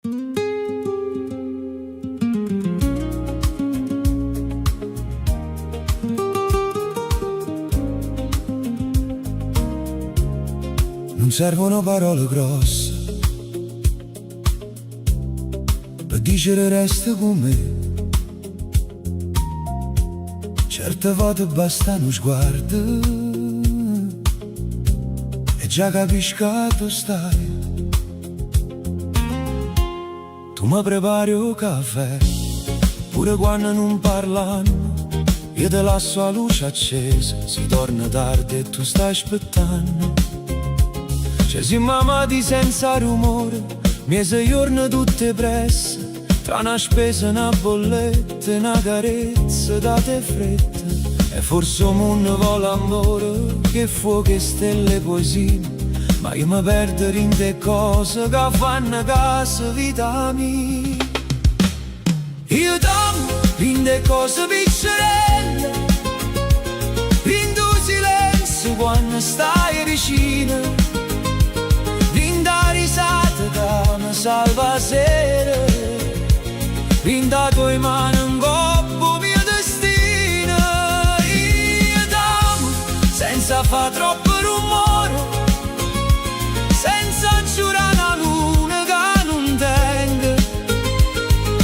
Non servono parole grosse per dire resta con me. Certe volte basta uno sguardo e già capisci che tu stai. Tu mi prepari un caffè pure quando non parlano. Io te lascio la luce accesa, si torna tardi e tu stai aspettando. Ci siamo amati senza rumore, mesi giorni tutte presse, tra una spesa, una bolletta e una carezza date fretta. E forse un mondo vuole amore, che fuoco e stelle poesie, ma io mi perdo in te cose che fanno casa vita mia. Io t'amo in te cose piccerelle, in tuo silenzio quando stai vicino, risata che mi salva sera, in da tue mani un coppo mio destino. Io t'amo senza fa troppo rumore, senza giurare una luna che non tengo,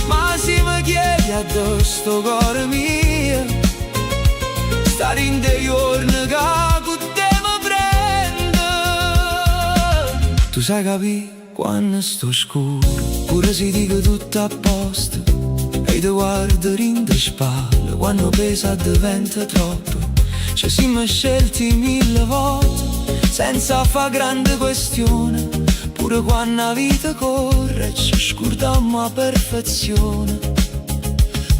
ma se mi chiedi addosso cuore mio, stare in dei giorni che con te mi prendo. Tu sai capire quando sto scuro, pure se dico tutto a posto, e ti guardo in le spalle quando pesa diventa troppo. Ci siamo scelti 1000 volte senza fa grande questione, pure quando la vita corre ci scordiamo a perfezione.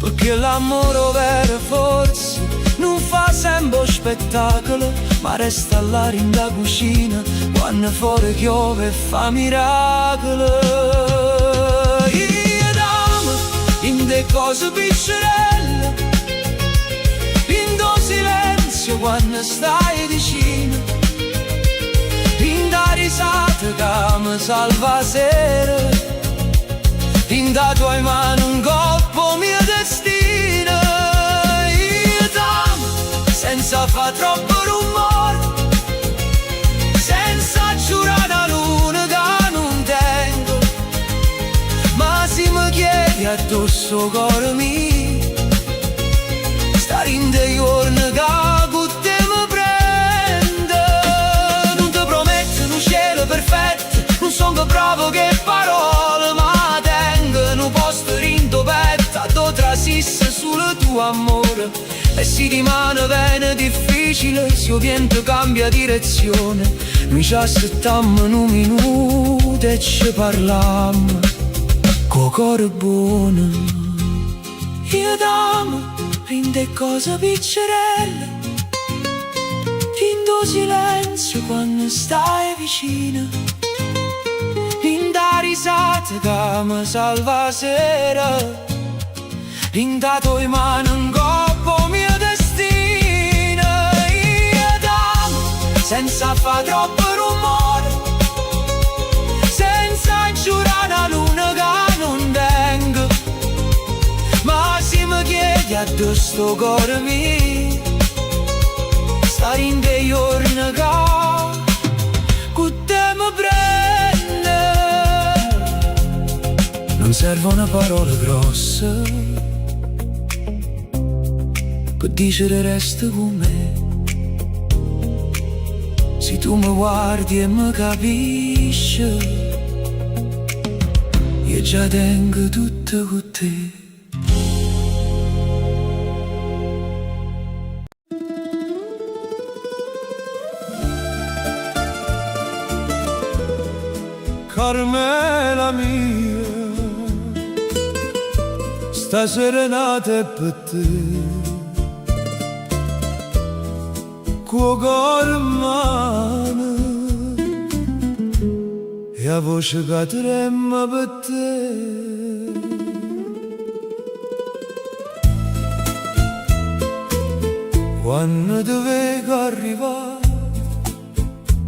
Perché l'amore vero forse non fa sempre spettacolo, ma resta là in la cucina quando fuori piove e fa miracolo. Io t'amo in de cose piccerelle, in tuo silenzio quando stai vicino, in da risata che mi salva sera, in da tua mano un coppo mio destino. Io t'amo senza fa troppo rumore, senza giurare una luna che non tengo, ma se mi chiedi addosso cuore mio, stare in dei giorni che con te mi prende. Non ti prometto un cielo perfetto, non sono bravo che parole, ma tengo un posto in tuo petto a dove trasisse solo tuo amore. E si rimane bene difficile se il vento cambia direzione, noi ci aspettammo un minuto e ci parlammo co' cuore buono. Io t'amo in te cose piccerelle, in tuo silenzio quando stai vicino, in da risata che mi salva sera, in da tue mani un coppo mio destino. Io t'amo senza fa troppo rumore, senza giurare una luna che non tengo, ma se mi chiedi addosso cuore mio, stare in dei giorni che con te mi prende. Non servono parole grosse per dire resta con me, se tu mi guardi e mi capisci, io già tengo tutto con te. Carmela mia, sta serenata è per te, cuo cuore in mano e la voce che trema per te. Quando dovevo arrivare,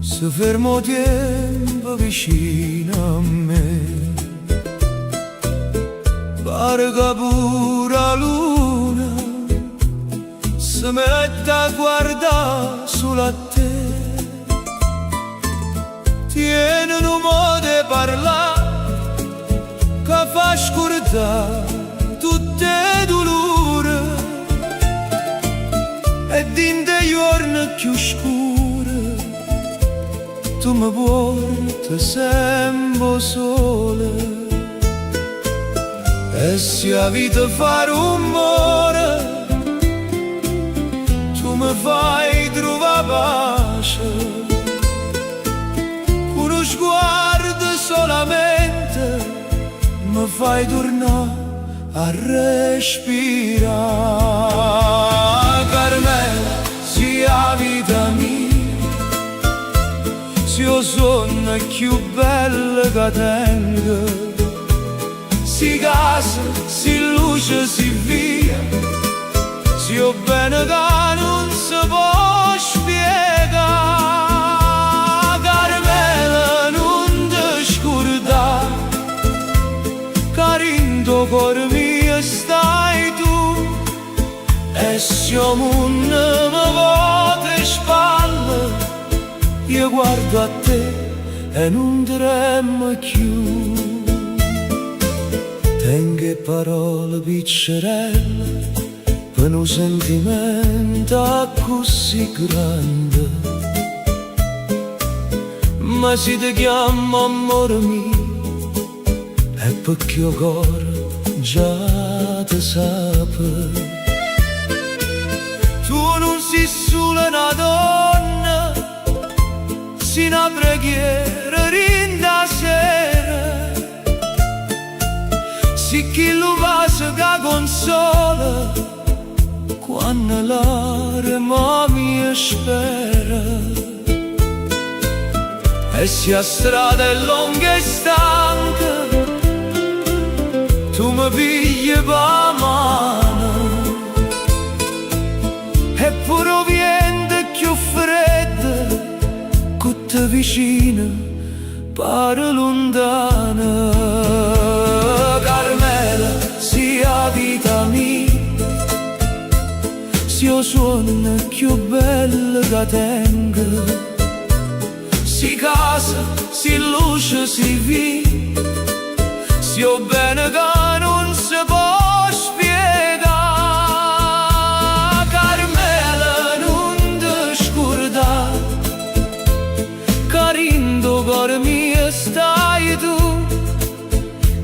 se fermo tempo vicino a me, pare che pure la luna si mette a guardare solo a te. Tiene un modo di parlare che fa scordare tutte le dolore, ed in dei giorni più scuri tu mi porti sempre sola. E se la vita fa rumore, tu mi fai trovare pace. Con uno sguardo solamente mi fai tornare a respirare. Carmela, sia la vita mia, se io sono più bella che tengo. Si casa, si luce, si via, si io bene che non si può spiegare. Carmela, non ti scordare, carindo cuore mio stai tu. E se il mondo mi vuole le spalle, io guardo a te e non tremo più. Tengo parole piccerelle per un sentimento così grande, ma se ti chiamo amore mio è perché il cuore già ti sapere. Tu non sei solo una donna, sei una preghiera rinda sera. Si chi lo vaso che consola quando l'anima mi spera. E se la strada è lunga e stanca, tu mi pigli per la mano. Eppure il vento è più freddo, che ti vicino pare lontana. Carmela, sia la vita mia, se io sono più bella che tengo. Si casa, si luce, si via, se io bene che non si può spiegare. Carmela, non ti scordare, carindo cuore mio stai tu.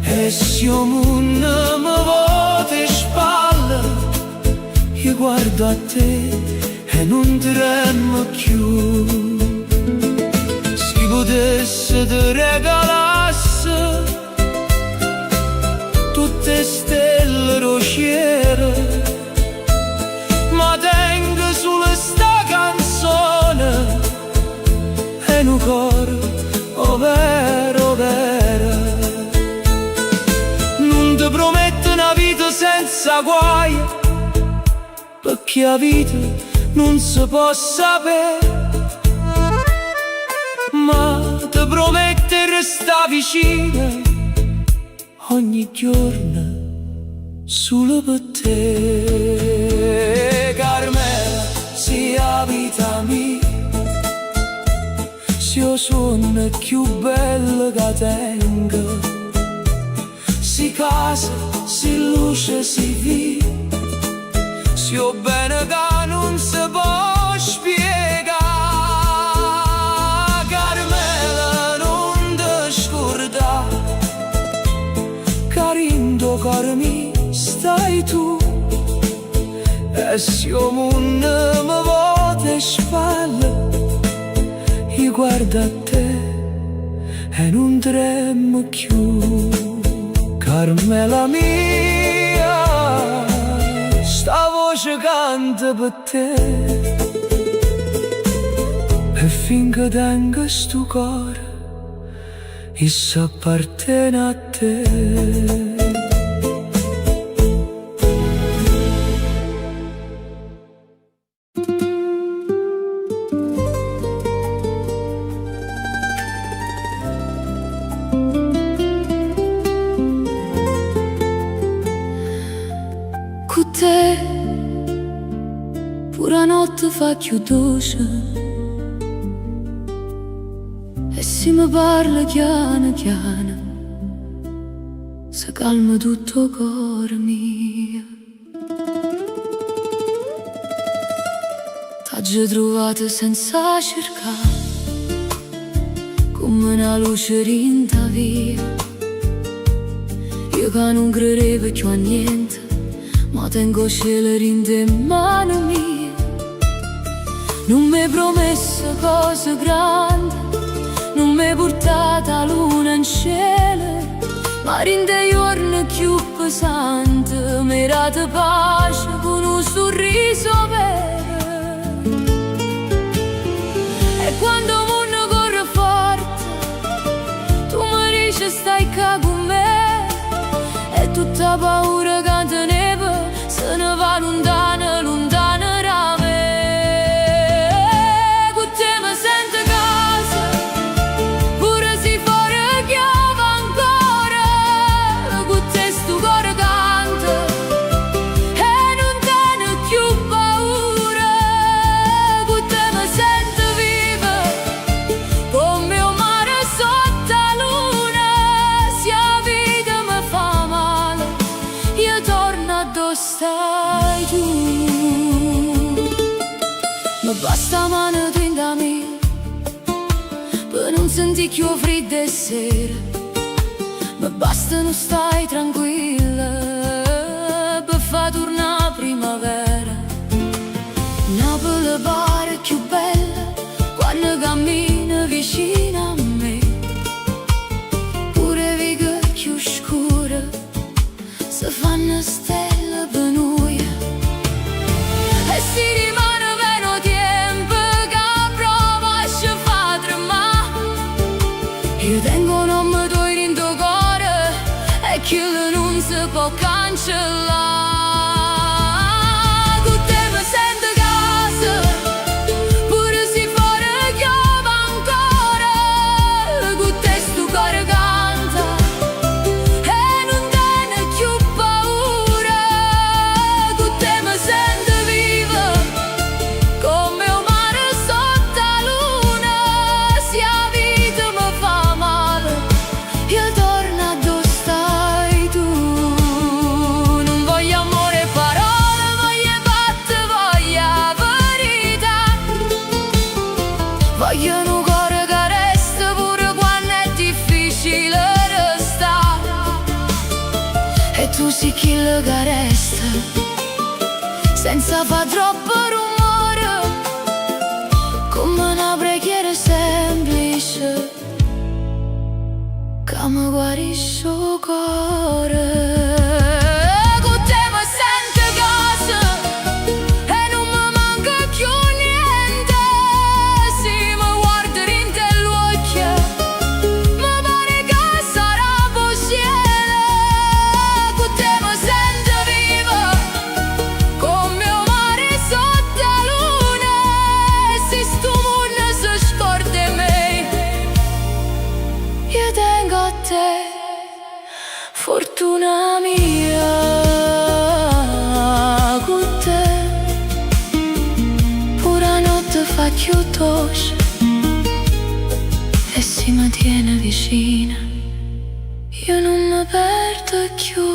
E se il mondo mi vuole le spalle, io guardo a te e non tremo più. Se potesse ti regalasse tutte stelle rociere, ma tengo solo sta canzone e un cuore, oh vero, vero. Non ti prometto una vita senza guai, perché la vita non si può sapere, ma ti prometto di restare vicino ogni giorno solo per te. Carmela, sia la vita mia, se io sono più bella che tengo. Si casa, si luce, si via, se io bene che non si può spiegare. Carmela, non ti scordare, carindo cuore mio stai tu. E se il mondo mi vuole le spalle, io guardo a te e non tremo più. Carmela mia, sta voce canta per te, e finché tengo sto cuore, essa appartiene a te. notte fa più dolce e se mi parla chiano chiano si calma tutto il cuore mio. T'ho trovato senza cercare come una luce rinta via. Io che non credevo più a niente, ma tengo cielo rinde in mano mia. Non mi hai promesso cose grandi, non mi hai portato la luna in cielo, ma rinde i giorni più pesanti, mi hai dato pace con un sorriso vero. E quando il mondo corre forte, tu mi dici stai qua con me, e tutta paura che tenevo se ne va lontana, lontana da me. Con te mi sento casa, pure se fuori chiama ancora. Con te sto cuore canta e non te ne più paura. Con te mi sento viva, come un mare sotto la luna. Se la vita mi fa male, io torno dove stai tu. Ma basta mano tenda mia per non sentire più freddo e sera. Ma basta non stai tranquilla per far tornare primavera. Napoli pare più bella quando cammina vicino a me, pure viga più scura se fanno stelle per noi. E si rimane meno tempo che prova a ci fa tremare. Io tengo un nome tuo in tuo cuore e che non si può cancellare. Con te mi sento casa, pure se fuori chiama ancora. Con te sto cuore canta e non te ne più paura. Con te mi sento viva, come un mare sotto la luna. Se la vita mi fa male, io torno dove stai tu. Non voglio amore e parole, voglio fatte, voglio verità. Voglio un cuore che resta pure quando è difficile restare. E tu sei quello che resta, senza far troppo rumore, come una preghiera semplice che mi guarisce il cuore. Con te mi sento casa e non mi manca più niente. Se mi guardi in te l'occhio, mi pare che sarà possibile. Con te mi sento viva, come un mare sotto la luna. E se sto mondo si scorda di me, io tengo a te, fortuna mia. Con te pure la notte fa più dolce e si mi tiene vicina, io non mi perdo più.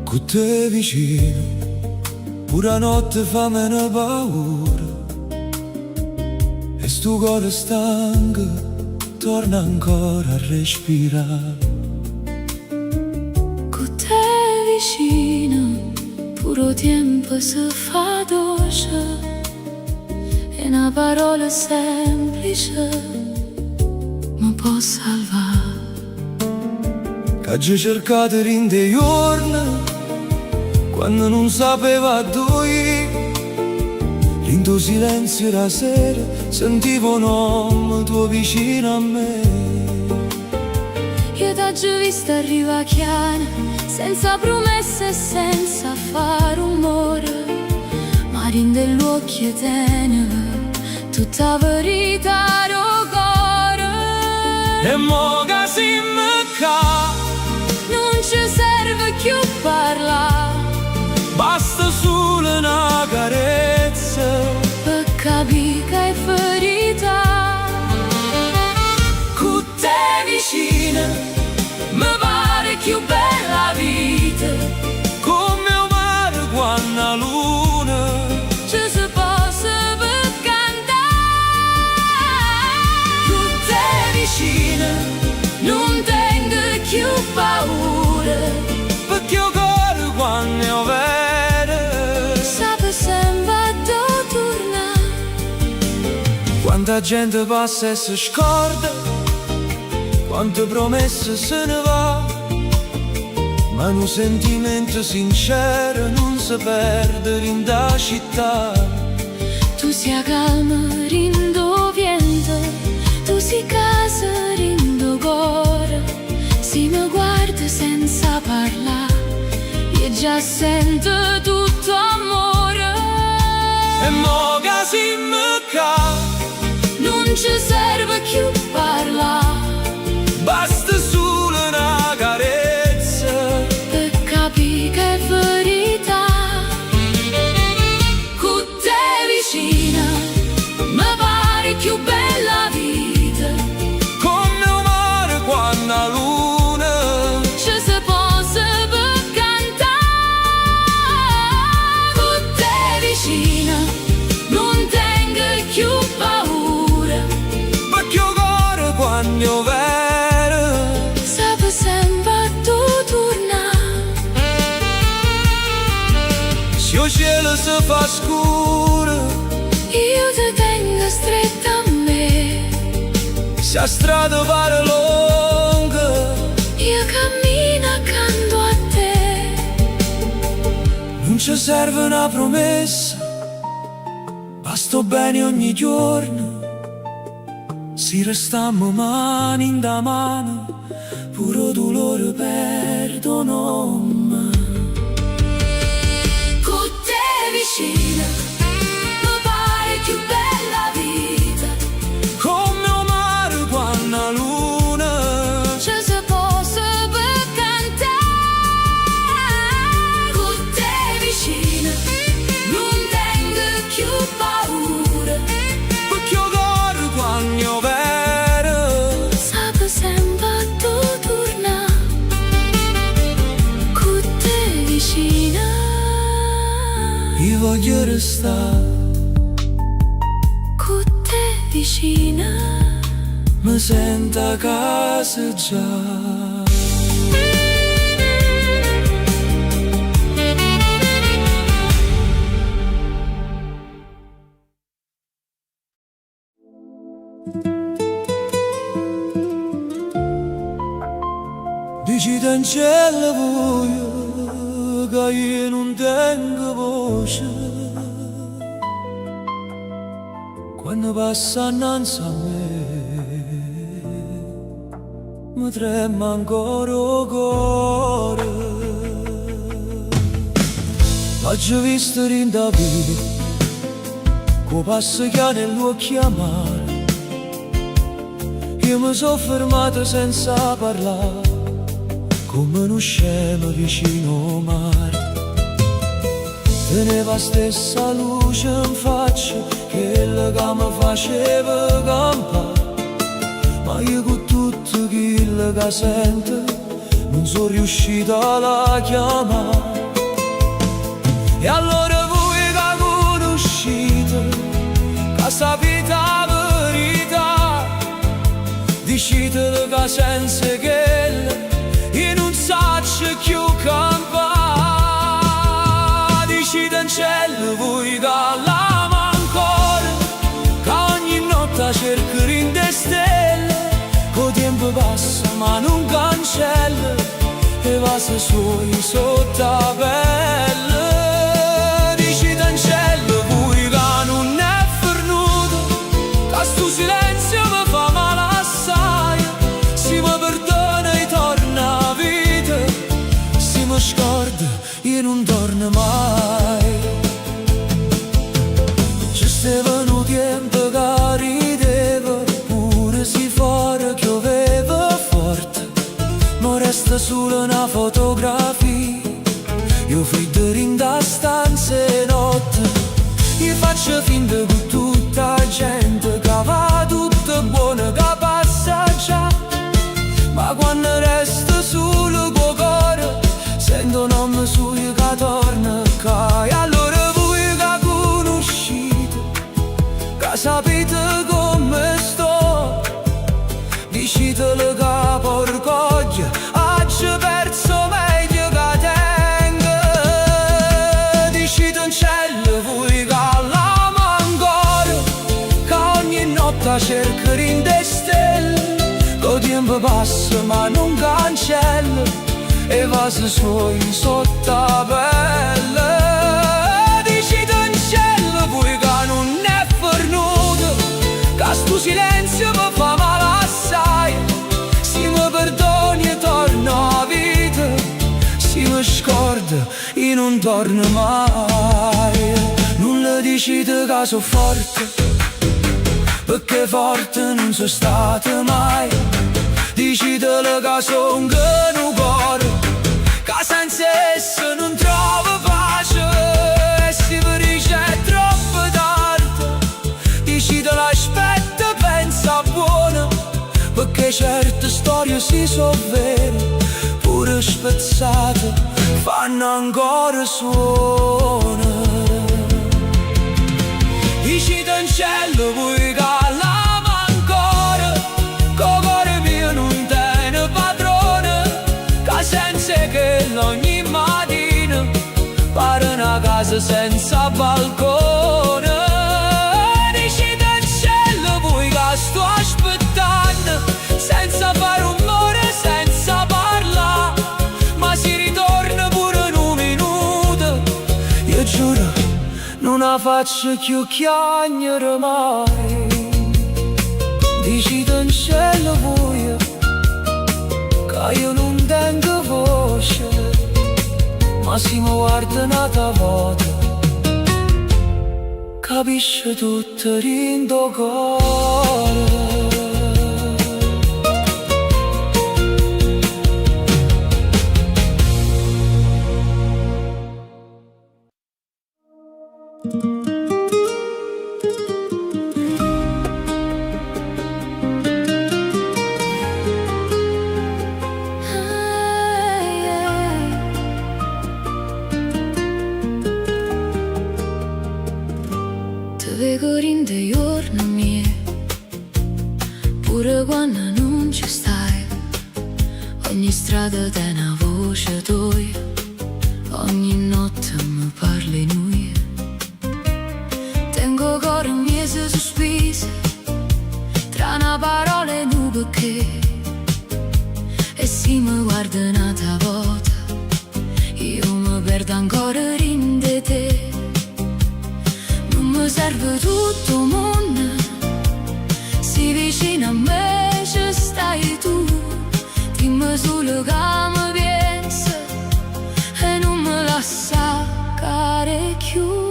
Con te vicino, pure la notte fa meno paura. E sto cuore stanco torna ancora a respirare. Con te vicino, pure il tempo si fa dolce e una parola semplice mi può salvare. Che ci cercate in dei giorni quando non sapeva dove. In tuo silenzio la sera sentivo un nome tuo vicino a me. Io L'ho vista arriva chiana, senza promesse e senza far rumore, ma rinde gli occhi tenue, tutta verità rocore. E mo che si ca, non ci serve più parlare, basta solo una carezza per capire che è verità. con te vicina mi pare più bella vita, come un mare quando la luna Ci si possa per cantare. con te vicina, Non tengo più paura, perché il cuore quando io vedo sape sempre dove tornare. quanta gente passa e si scorda, quante promesse se ne va, ma un sentimento sincero non si perde in da città. Tu sia calma, rindo vento, tu si casa, rindo cuore. Si mi guarda senza parlare, io già sento tutto amore. E mo che si mi ca, Non ci serve più parlare, basta solo una carezza per capire che è verità. Con te vicina mi pare più bella vita, come un mare quando la luna ci si possa per cantare. Con te vicina non tengo più paura, perché il cuore quando io vedo sape sempre dove tornare. se il cielo si fa scuro, Io ti tengo stretta a me, se la strada pare lunga, io cammino accanto a te. non ci serve una promessa, sto bene ogni giorno, si restammo mano in da mano, puro dolore perdono. Con te vicina mi pare più bella vita, Come un mare quando la luna ci si possa per cantare. Con te vicina non tengo più paura, perché il cuore quando io vedo sape sempre dove tornare. Con te vicina io voglio restare, con te vicina. mi sento a casa già. Dici in cielo buio che io non tengo voce, quando passa innanzi a me mi trema ancora il cuore. L'ho visto in da vita, che passa che negli occhi amari, io mi sono fermato senza parlare, come uno scemo vicino al mare. Teneva stessa luce in faccia, quella che mi faceva campare, ma io con tutto quello che sento non sono riuscito a la chiamare. E allora voi che conoscete, che sapete la verità, dicete che senza quella io non saccio più campare. Dicete in cielo voi che l'ama ancora, che ogni notte cerco in te stelle, che il tempo passa ma non cancella, e va se suoi sotto la pelle. Dicete in cielo voi che non è fernuto, che sto silenzio mi fa male assai, si mi perdona i torni e non torna mai. Ci stava tempo che rideva, pure se fuori pioveva forte, ma resta solo una fotografia. Io freddo in da stanze notte, io faccio finta con tutta la gente che va tutta buona, che passa già. Ma quando resta solo col cuore, sento un nome suo che torna qua. E allora voi che conoscete, che sapete come sto, dicitelo che porcoglio oggi perso meglio che tengo. Dicite in cielo voi che l'amo ancora, che ogni notte cerco in te stelle. Lo tempo passa ma non cancella, e vasi suoi sotto la pelle. Dicite in cielo voi che non è fornuto, che sto silenzio mi fa male assai. Se mi perdoni e torno a vita, se mi scorda e non torno mai. Non le dicite che sono forte, perché forte non sono stato mai. Dicitelo che sono un cuore, che senza esso non trovo pace. E se vi dice è troppo tardi, dicitelo aspetta, pensa buono, perché certe storie si sono vere, pure spezzate fanno ancora suono. Dicite in cielo voi che l'amo ancora, che cuore mio non tiene padrone, che senza che ogni mattina pare una casa senza balcone. Dicite in cielo voi che sto aspettando, senza fare rumore, senza parlare, ma si ritorna pure in un minuto. Io giuro non la faccio più chiagnere mai. Dicite in cielo voi che io non tengo voce, ma se mi guarda un'altra volta capisce tutto in tuo cuore. Te vedo in dei giorni miei, pure quando non ci stai. Ogni strada te una voce tua, ogni notte mi parli noi. Tengo cuore in mese sospese, tra una parola e un perché. E se mi guarda un'altra volta, io mi perdo ancora in te. Non mi serve tutto il mondo, se vicino a me ci stai tu. Dimmi solo che mi pensi e non mi lascia cadere più.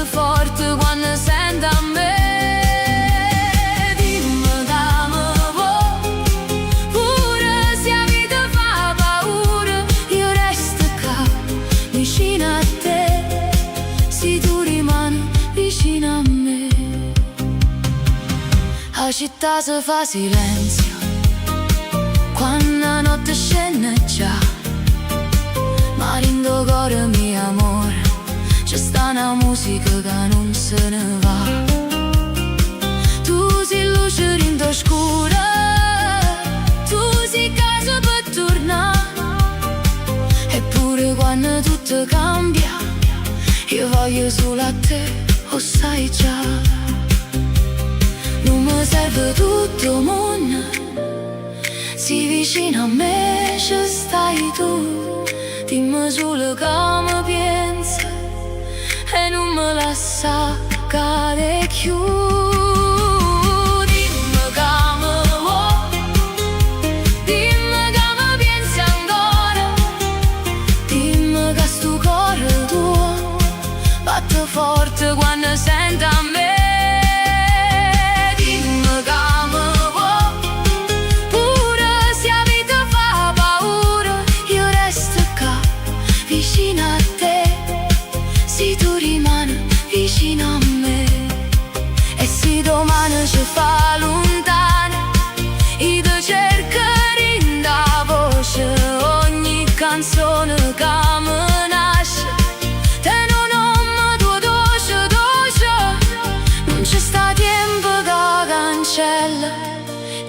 Forte quando sento a me, dimmi che mi vuoi, pure se la vita fa paura, io resto qua vicino a te, se tu rimani vicino a me. La città si fa silenzio quando la notte scende già, ma in tuo cuore mio amore c'è sta una musica che non se ne va. Tu sei luce in tua scura, tu sei casa per tornare. Eppure quando tutto cambia, io voglio solo a te, lo sai già. Non mi serve tutto il mondo, se vicino a me ci stai tu. Dimmi solo che mi pensi e non me lascia cadere più. Dimmi che mi vuoi, dimmi che mi pensi ancora, dimmi che sto cuore tuo batte forte quando sento a me. Ci fa lontana, io ti cercherò in da voce ogni canzone che mi nasce. Te non ho mai tua dolce, non c'è sta tempo che cancella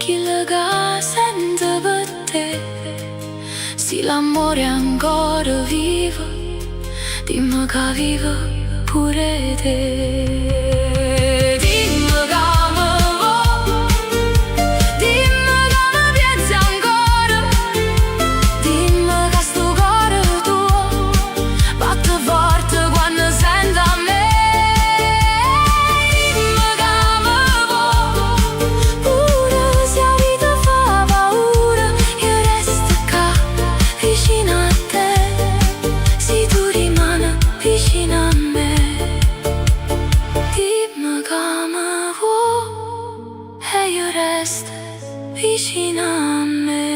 quello che sento per te. Se l'amore è ancora vivo, dimmi che vivo pure te. Vicino a me.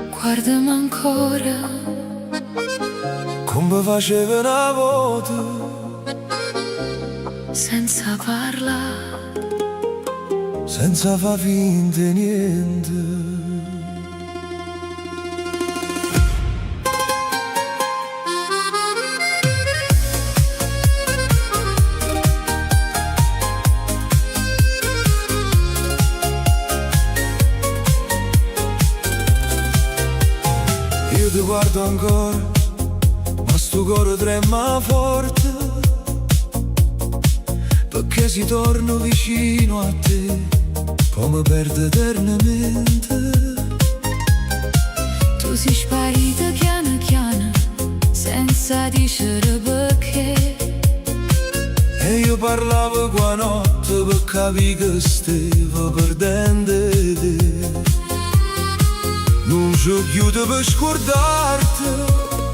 Guardami ancora come faceva una volta, senza parlare, senza far finta di niente. Io ti guardo ancora, ma sto cuore trema forte, perché si torno vicino a te, poi mi perdo eternamente. Tu sei sparita piano piano, senza dicere perché. E io parlavo qua notte per capire che stavo perdendo te. Non so chiudo per scordarti,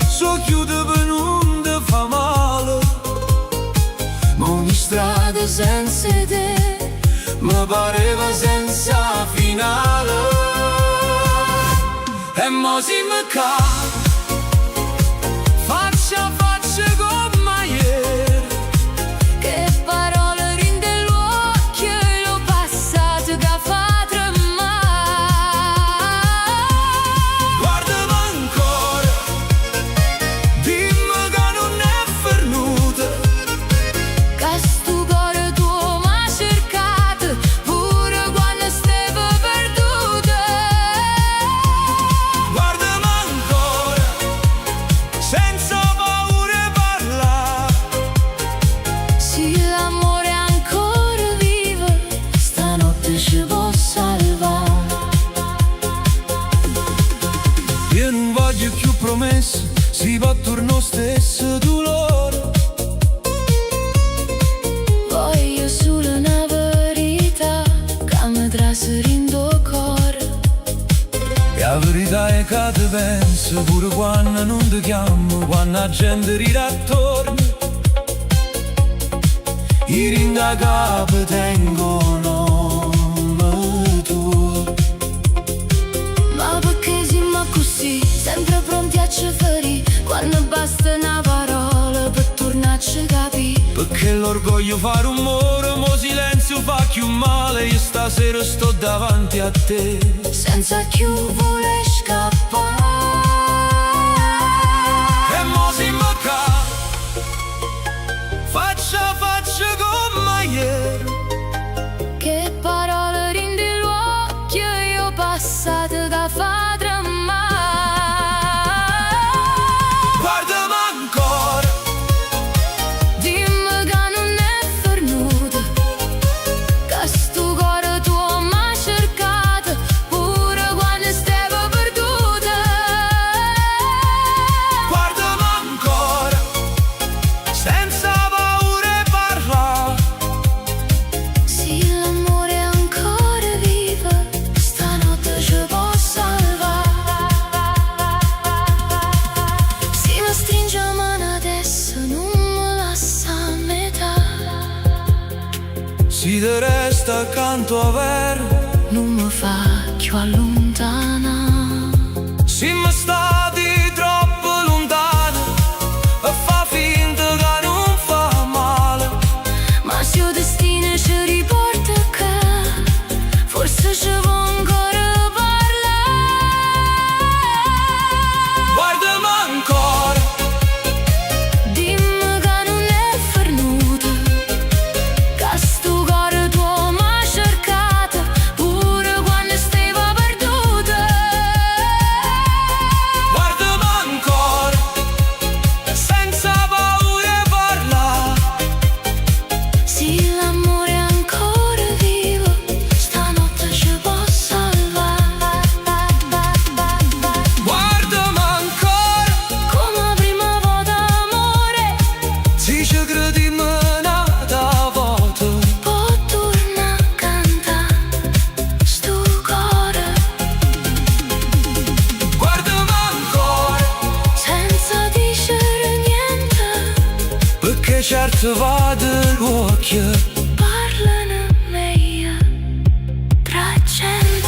so chiudo per non ti fa male, ma ogni strada senza te mi pareva senza finale. E mo si mi cade, faccia a faccia come ieri, che parole rinde l'occhio e lo passato che fa. Io non voglio più promesse, si va attorno stesso dolore. Voglio solo una verità che mi trascina il cuore. E la verità è che ti penso pure quando non ti chiamo, quando la gente ride attorno. I ringa capo tengono nome tuo. Ma perché siamo così, sempre pronti a ci ferire, quando basta una parola per tornarci a capire. Perché l'orgoglio fa rumore, mo silenzio fa più male. Io stasera sto davanti a te, senza più voler scappare. E mo si mi cade, faccia a faccia come ieri. Che parole rinde l'occhio e io passato da fa tremare. Guardami ancora, dimmi che non è venuto, te resta accanto a ver, non mi fa più allontanare. siamo stati troppo lontani e fa finta che non fa male. Ma se il destino ci riporta qua, forse ci vuoi ancora parlare. Guardami ancora, dimmi che non è fernuta, che sto cuore tuo m'ha cercata pure quando stava perduta. guardami ancora, senza paura parla. Se l'amore è ancora vivo, stanotte ci può salvare. Guardami ancora, Come prima volta amore, se ci crediamo un'altra volta. può tornare a cantare sto cuore, Guardami ancora, senza dicere niente, perché certo vado l'occhio. parlano meglio tra gente.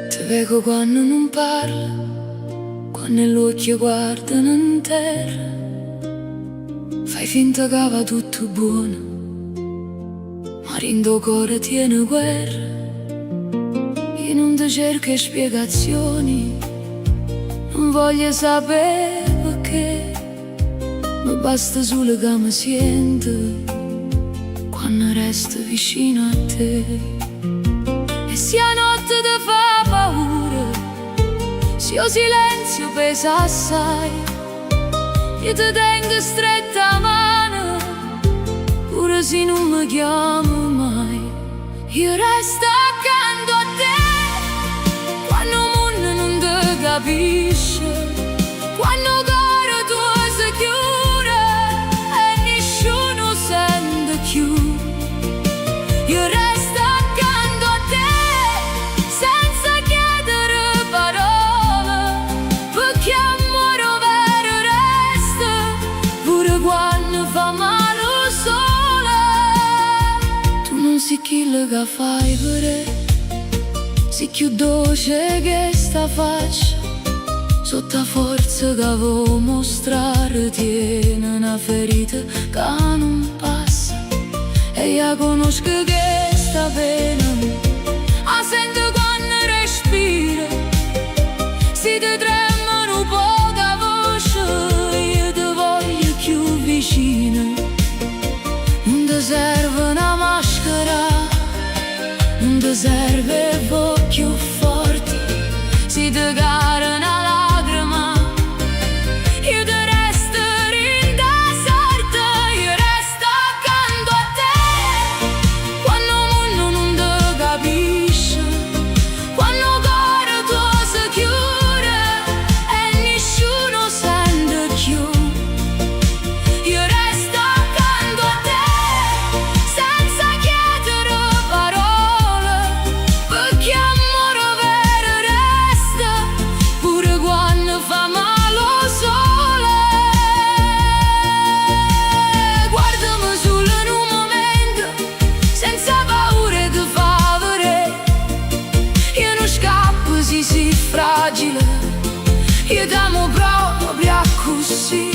Ti vedo quando non parla, quando gli occhi guardano in terra, fai finta che va tutto buono, ma rindo cuore tiene guerra. Io non ti cerco spiegazioni, non voglio sapere perché, mi basta solo che mi sento quando resto vicino a te. E se la notte ti fa paura, se il silenzio pesa assai, io ti tengo stretta a mano, pure se non mi chiamo mai. Io resto accanto a te, quando il mondo non ti capisce, quando il cuore tuo si chiude e nessuno sente più. Io resto accanto a te, senza chiedere parole, perché amore vero resta, pure quando fa male il sole. Tu non sei quello che fai vedere, sei più dolce che sta faccia, sotto la forza che avevo mostrare, tiene una ferita che non passa. E io conosco che sta pena, la sento quando respira, se ti tremano un po' la voce, io ti voglio più vicino. Non ti serve una maschera, non ti serve voce più forti, se ti cade una lacrima, io ti resto in da sorte. Io resto accanto a te, quando il mondo non ti capisce, quando il cuore tuo si chiude e nessuno sente più. Io resto accanto a te, senza chiedere parole, perché amore vero resta, pure quando fa male il sole. Guardami solo in un momento, senza paura di favore, io non scappo se sei fragile, io t'amo proprio così.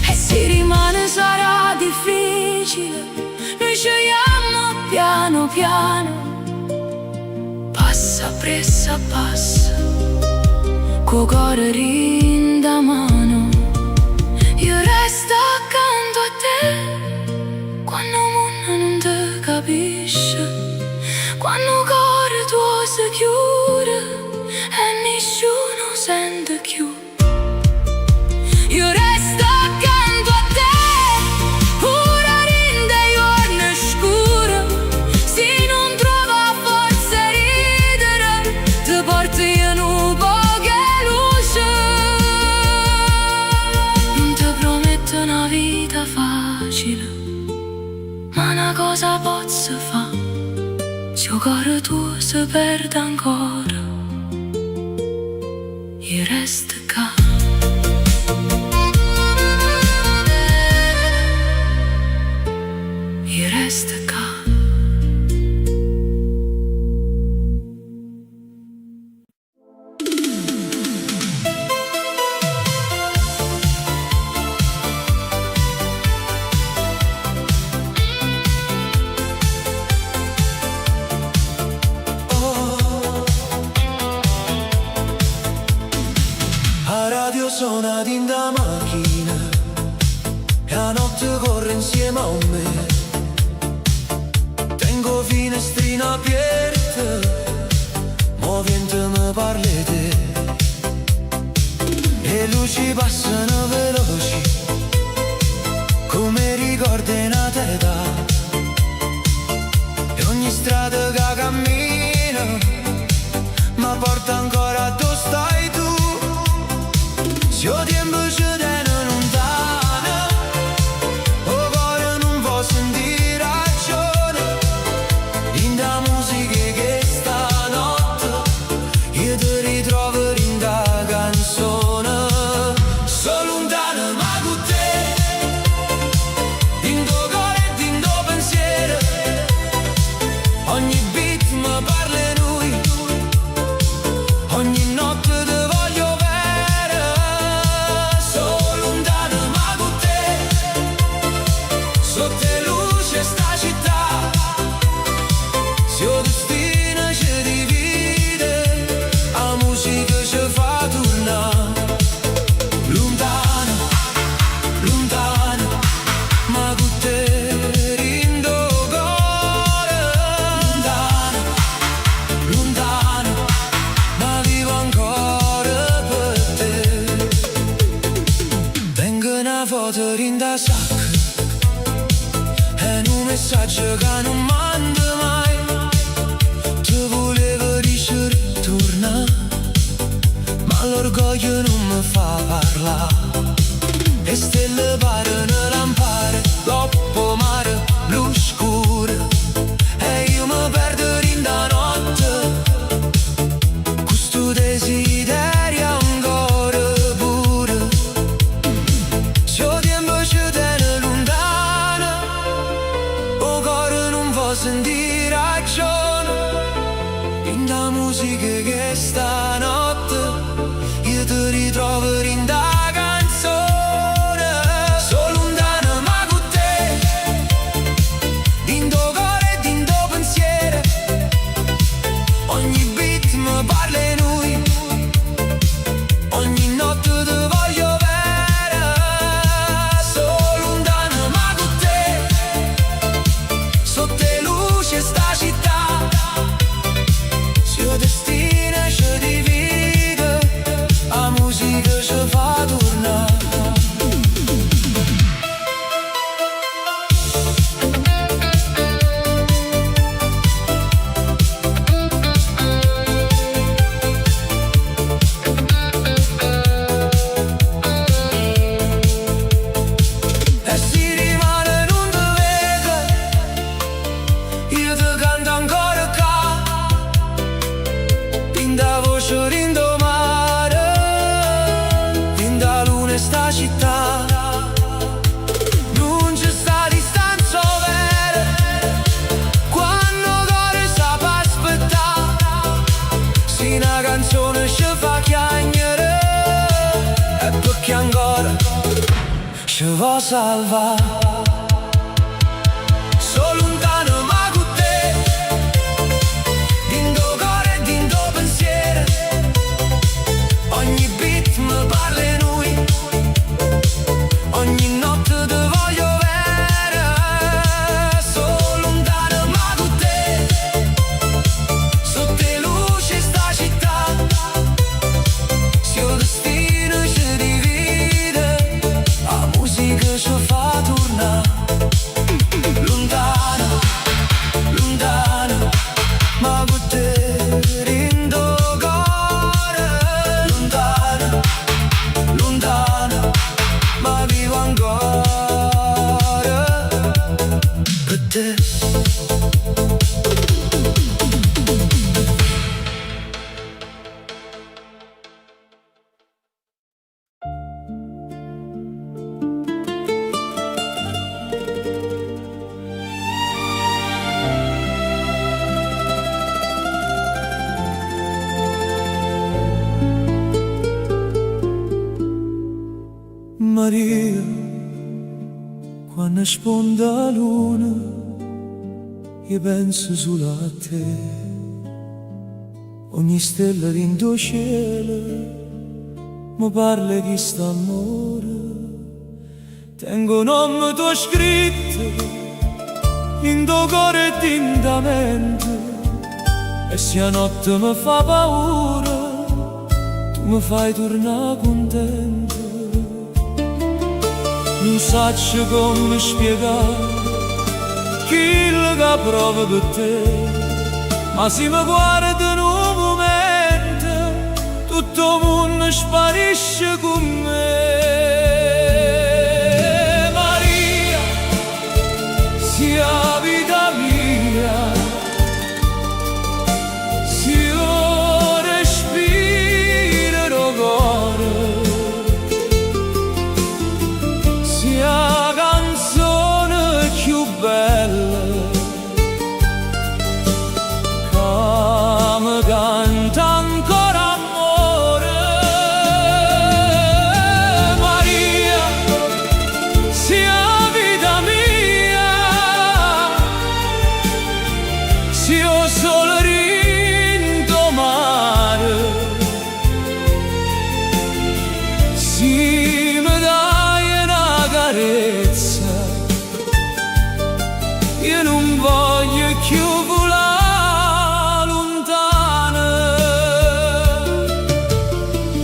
E se rimane sarà difficile, noi scegliamo piano piano, passa pressa passa, co cuore in da mano. Io resto accanto a te, quando il mondo non ti capisce, quando il cuore tuo si chiude e nessuno sente più. Io resto accanto a te, pure in dei giorni scuri, se non trova forza ridere, ti porto io un po' che luce, se perde ancora, e resta qua. E resta qua. Suona in da macchina e la notte corre insieme a me. Tengo finestrina aperta, movente mi parli te. Le luci passano veloci, come ricordi una teta. E ogni strada che cammino mi porta ancora dove stai tu. Se il tempo ci tiene lontano, o cuore non può sentire ragione. In da musica che stanotte io ti ritrovo in da canzone. Sono lontano ma con te, in tuo cuore e in tuo pensiero. Ogni beat mi parla noi, ogni notte ti voglio bene. Sotto le luci sta città, se il destino ci divide, la musica ci fa tornare. Lontano, lontano, ma con te in tuo cuore. Lontano, lontano, ma vivo ancora per te. Tengo una foto in da sacca, un messaggio che non manda mai. Ti volevo ritornare, ma l'orgoglio non mi fa parlare. E stelle parano lampare, dopo mare, blu scuro. E io mi perdo in da notte, questo desiderio ancora pure. Se il tempo ci tiene lontano, sentire ragione. In da musica che stanotte io ti ritrovo in da canzone. Sono lontano ma con te, in tuo cuore e in tuo pensiero. Ogni beat mi parla noi, ogni notte ti voglio bene. Sono lontano ma con te, sotto sta città, se il destino ci divide, la musica ci fa tornare. E si rimane non ti vedo, io ti canto ancora qua, in da voce rindomare, in da luna sta città. Non c'è sta distanza vera, quando cuore sa per aspettare. Se una canzone ci fa chiagnere, è perché ancora ci vuoi salvare. Sono lontano ma con te, in tuo cuore e in tuo pensiero. Ogni beat mi parla noi, ogni notte ti voglio bene. Sono lontano ma con te, sotto le luci sta città, se il destino ci divide, la musica ci fa tornare. Maria, quando sponda la luna, io penso solo a te. Ogni stella in tuo cielo mi parla di st'amore. Tengo un nome tuo scritto in tuo cuore tintamente, e se la notte mi fa paura, tu mi fai tornare contento. Non so come spiegare quello che provo per te, ma se mi guardi in un momento tutto il mondo sparisce con me. Maria, sia la vita mia, se io respiro il cuore, sia la canzone più bella che mi canta ancora amore. Maria, sia la vita mia, se io solo rindomare, se mi dai una carezza, io non voglio più volare lontana.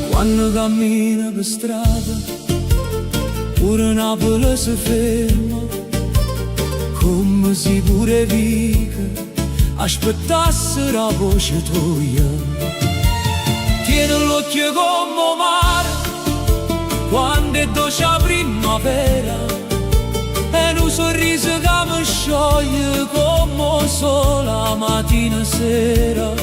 Quando cammino per strada, pure Napoli si ferma, come se pure vica aspettasse la voce tua. Tieni l'occhio come mare quando è dolce la primavera, e un sorriso che mi scioglie come sole la mattina e sera.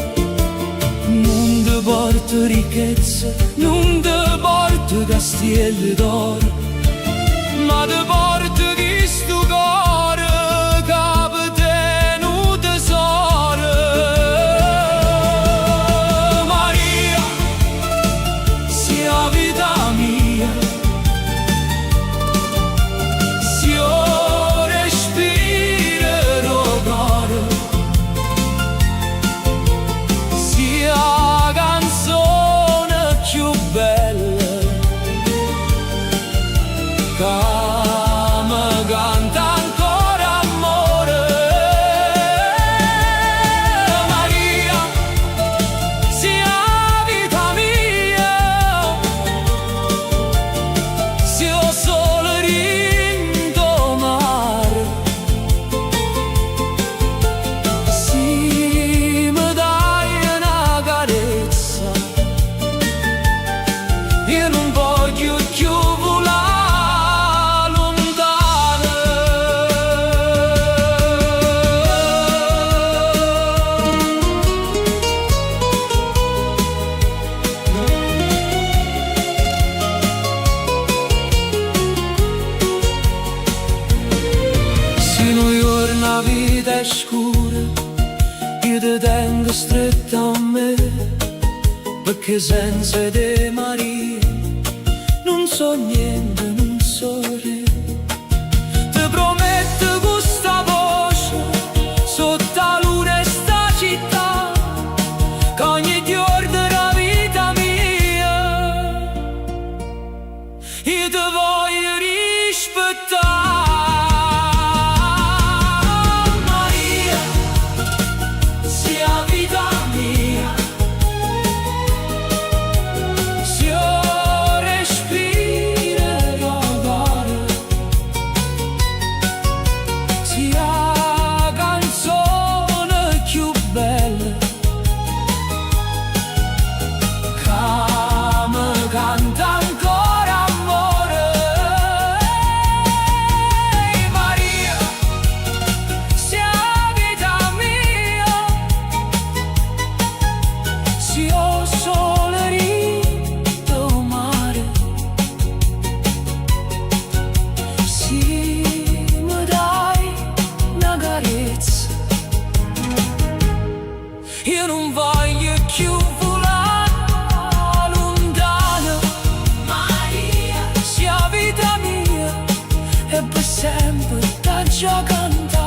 Non ti porto ricchezza, non ti porto castelli d'oro, ma ti porto questo cuore che per te è un tesoro. Maria, sia la vita mia, se io respiro il cuore, sia la canzone più bella che mi canta ancora amore. Maria, sia la vita mia, se io solo rindomare, se mi dai una carezza, io non voglio più volare lontana. Se un giorno la vita è scura, io ti tengo stretta a me, perché senza te Maria non so niente, non so re. Ti prometto questa voce sotto la luna e sta città, che ogni giorno della vita mia io ti voglio rispettare. Maria, sia la vita mia, se io respiro il cuore, sia la canzone più bella che mi canta ancora amore. Maria, sia la vita mia, se io solo rindomare, se mi dai una carezza, io non voglio più volare lontano. Maria, sia la vita già canta.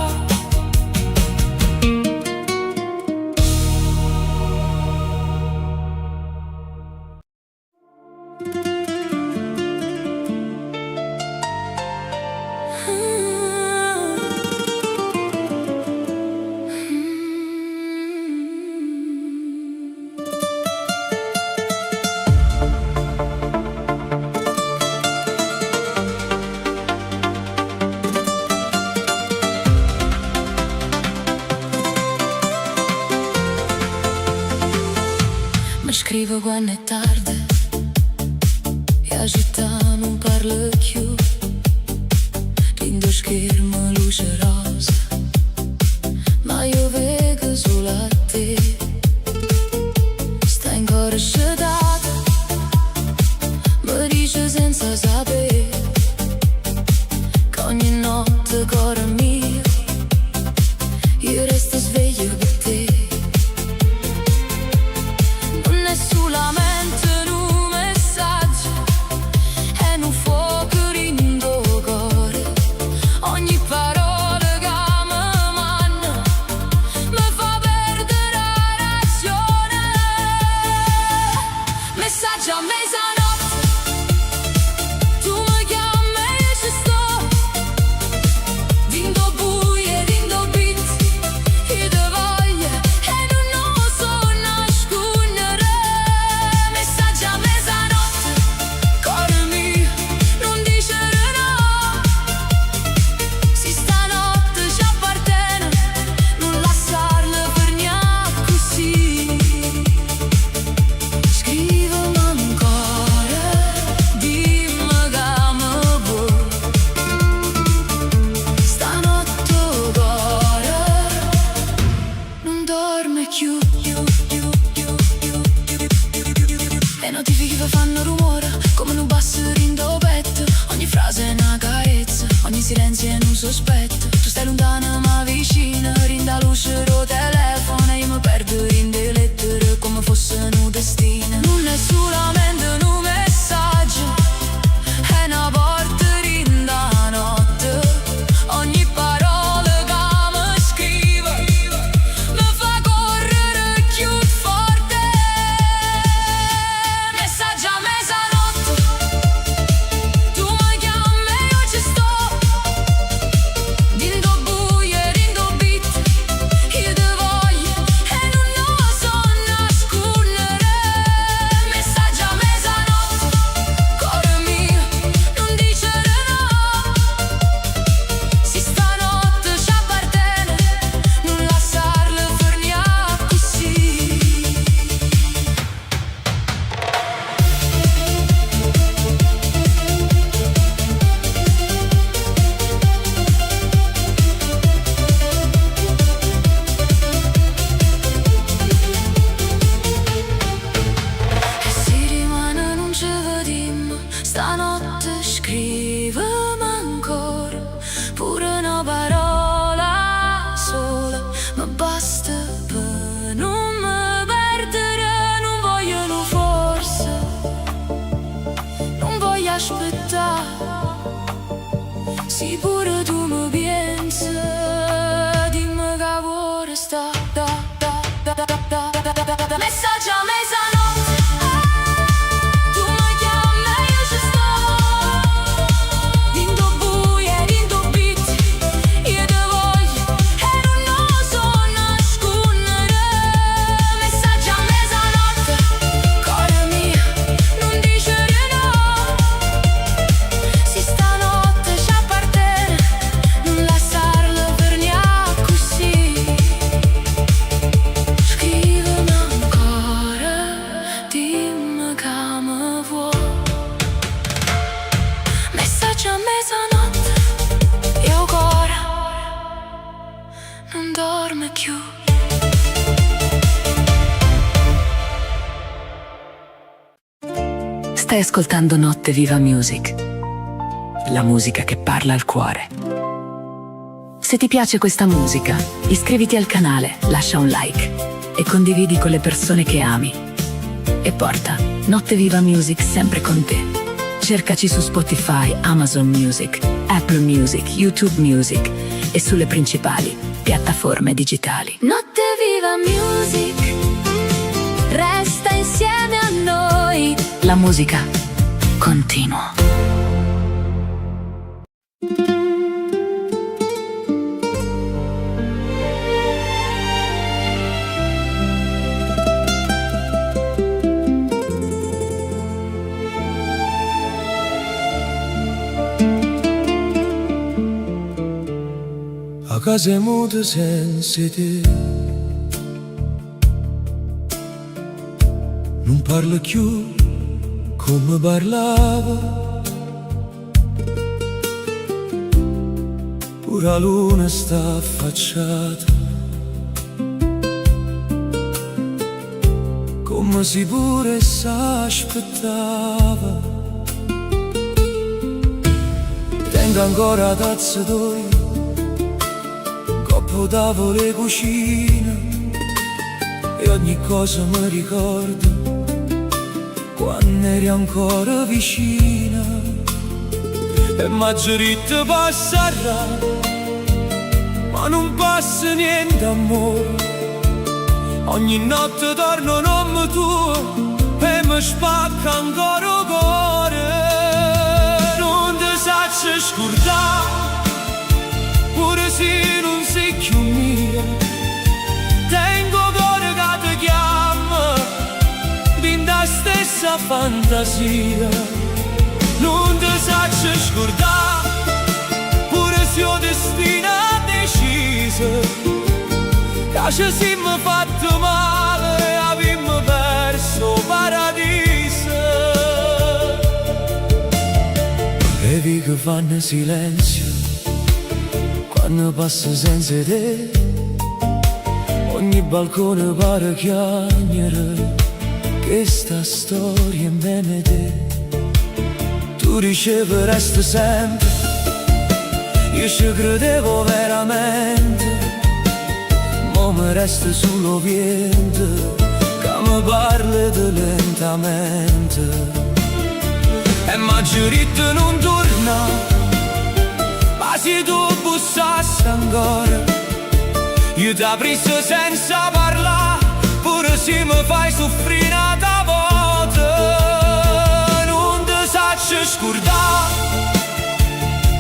Mi scrivo quando è tardi e agita non parlo più. Lindo schermo, luce rosa, ma io vedo solo a te. Stai ancora sedata, mi dice senza sapere che ogni notte cuore mio io resto sveglio per te. Solamente un messaggio e un fuoco in tuo cuore. Ogni parola che mi manna mi fa perdere la ragione. Messaggio a mezzanotte, tu mi chiami e io ci sto. Dindo buie, dindo beat, io te voglio e non so nascondere. Le notifiche fanno rumore come un basso in tuo petto. Ogni frase è una carezza, ogni silenzio è un sospetto. Tu stai lontana ma vicina, rinda luce ro telefono e io mi perdo in delle lettere come fosse un destino. Non è solamente un messaggio, è una porta rinda notte. Ogni parola che mi scrive mi fa correre più forte. Messaggio a mezzanotte, tu mi chiami e io ci sto. Dindo buie, dindo beat, io te voglio e non so nascondere. Messaggio a mezzanotte, cuore mio, non dicere no. Se stanotte ci appartiene, non lasciarlo fermare così. E se rimane non ci vediamo, stanotte scrivimi ancora. Pure una parola sola mi basta per non mi perdere. Non vogliono forse, non voglio aspettare. Se pure tu mi pensi, dimmi che vuoi sta. Messaggio a mezzanotte, tu mi chiami e io ci sto. Dindo buie, dindo beat, io te voglio e non so nascondere. Messaggio a mezzanotte, cuore mio, non dicere no. Se stanotte ci appartiene, non lasciarlo per niente così. Scrivimi ancora, dimmi che mi vuoi. Messaggio a mezzanotte, io cuore non dorme più. Stai ascoltando Notte Viva Music, la musica che parla al cuore. Se ti piace questa musica, iscriviti al canale, lascia un like e condividi con le persone che ami. E porta Notte Viva Music sempre con te. Cercaci su Spotify, Amazon Music, Apple Music, YouTube Music e sulle principali piattaforme digitali. Notte Viva Music, resta insieme a noi. La musica continua. A casa è muta senza te, non parlo più come parlava, pure la luna sta affacciata, come si pure s'aspettava. Tengo ancora tazza d'olio, coppo tavolo e cucina, e ogni cosa mi ricorda quando eri ancora vicina. E maggiorita passerà, ma non passa niente amore. Ogni notte torno nome tuo e mi spacca ancora il cuore. Non ti saccio scordare, pure se non sei più mia. Tengo cuore che ti chiama, din da stessa fantasia. Non ti saccio scordare, pure se ho destino deciso, che ci siamo fatti male e abbiamo perso il paradiso. Bevi che fanno silenzio quando passo senza te, ogni balcone pare chiagnere che sta storia in me e te. Tu dicevi resta sempre, io ci credevo veramente, ma mi resta solo vento che mi parla di lentamente. E maggiorita non torna, ma se tu bussassi ancora, io ti aprissi senza parlare, pure se mi fai soffrire una volta. Non ti saccio scordare,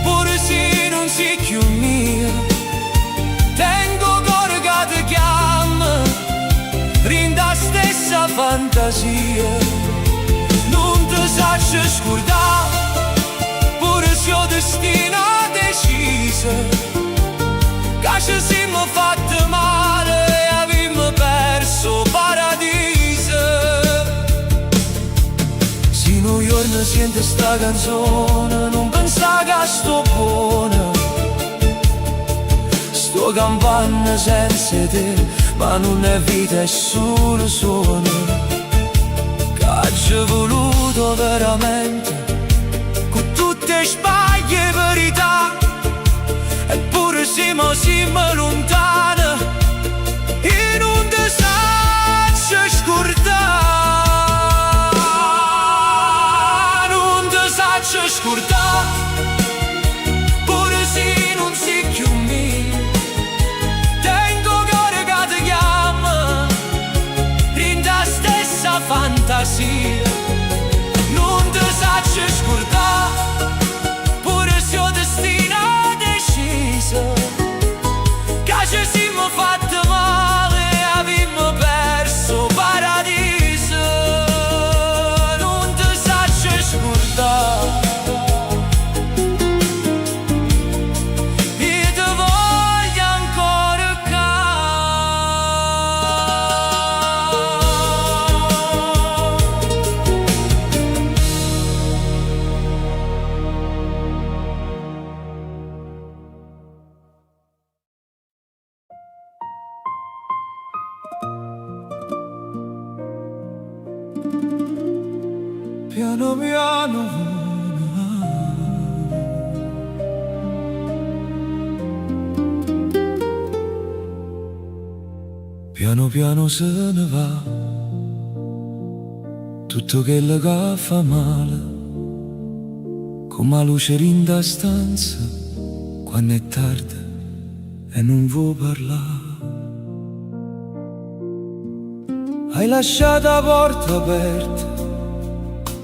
pure se non sei più mia. Tengo cuore che ti chiama, rinda stessa fantasia. Non ti saccio scordare, pure se ho destino deciso, che ci siamo fatti male e abbiamo perso il paradiso. Se un giorno sento sta canzone, non pensa che sto buona. Sto campando senza te, ma non è vita, è solo suono. Che ci ho voluto veramente, con tutte sbagli e verità. Eppure siamo lontani e non ti saccio scordare. Non ti saccio scordare, pure se non sei più mia. Tengo cuore che ti chiama, rinda stessa fantasia. Non ti saccio scordare, pure se ho destino deciso, che ci siamo fatti male e abbiamo perso il paradiso. Non ti saccio scordare, io ti voglio ancora qua. Piano piano, piano piano se ne va tutto quello che fa male, come la luce rinda stanza quando è tardi e non vuoi parlare. Hai lasciato la porta aperta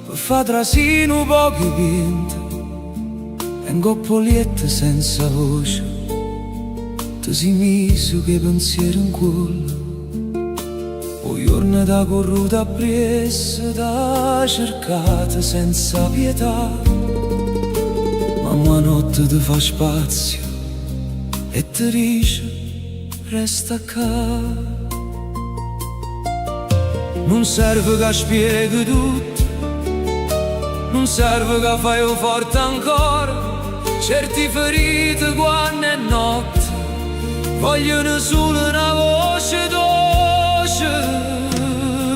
per far trasino pochi pinti e un coppolietto senza voce. Ti sei messo che pensiero in cuore. O giorno da corruta appresso, da cercata senza pietà. Ma notte ti fa spazio e ti dice resta qua. Non serve che spieghi tutto, non serve che fai forte ancora. Certi ferite quando è notte vogliono solo una voce dolce.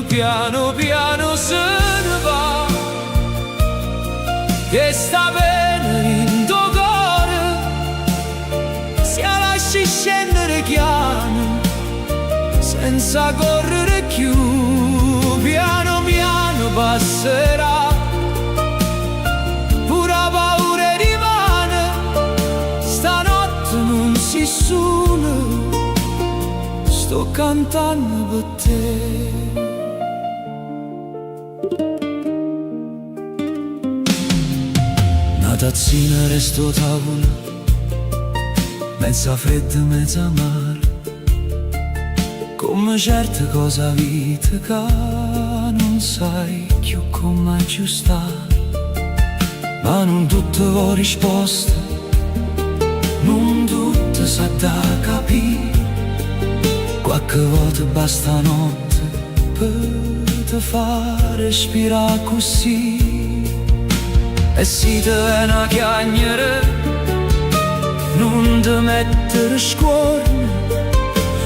Piano piano se ne va, che sta bene in tuo cuore. Se la lasci scendere piano, senza correre più, piano piano passerà. Pure la paura rimane, stanotte non si suona. Sto cantando per te. Una tazzina resto tavola, mezza fredda, mezza amara. Come certe cose a vita che non sai più come aggiustare. Ma non tutte ho risposte, non tutte sa da capire. Qualche volta basta notte per te far respirare così. E se te è una chiacchiera, non ti mettere scorno.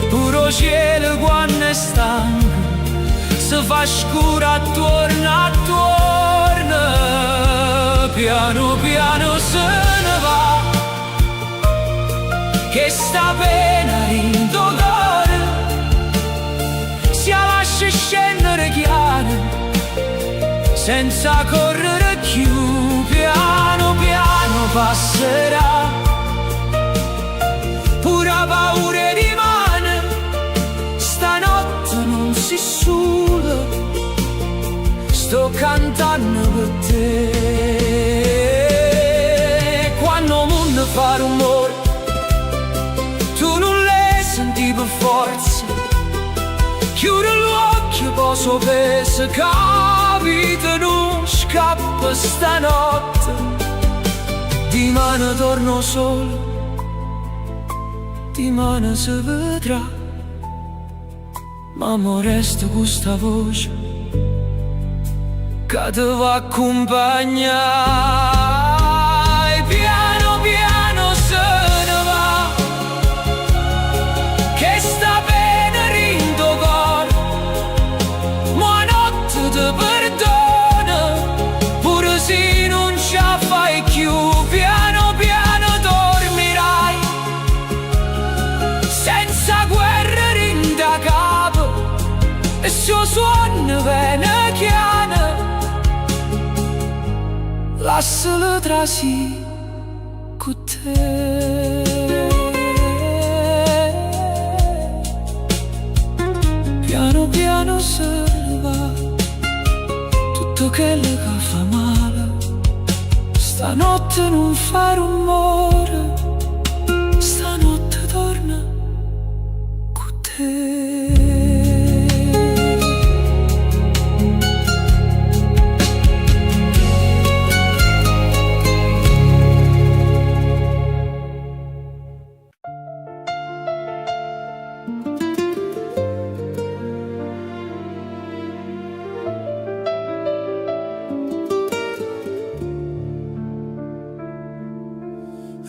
Puro cielo quando è stanco, si fa scuro attorno, attorno. Piano piano se ne va, che sta pena in tuo cuore. Si lascia scendere chiaro, senza correre più. Piano piano passerà, pura paura rimane. Stanotte non si suda, sto cantando per te. Quando il mondo fa rumore, tu non le senti per forza. Chiudi l'occhio, posso pensare che la vita non scappa stanotte. Dimani torno solo, dimani si vedrà. Ma mo resto con sta voce che ti va a accompagnare. Piano piano se ne va, che sta bene in tuo cuore. Ma notte ti perdona, pure se non ce la fai più. Piano piano dormirai, senza guerra in da capo. E se suono bene chiana, lascialo trasi con te. Piano piano se ne va tutto quello che fa male. Stanotte non fa rumore, stanotte torna con te.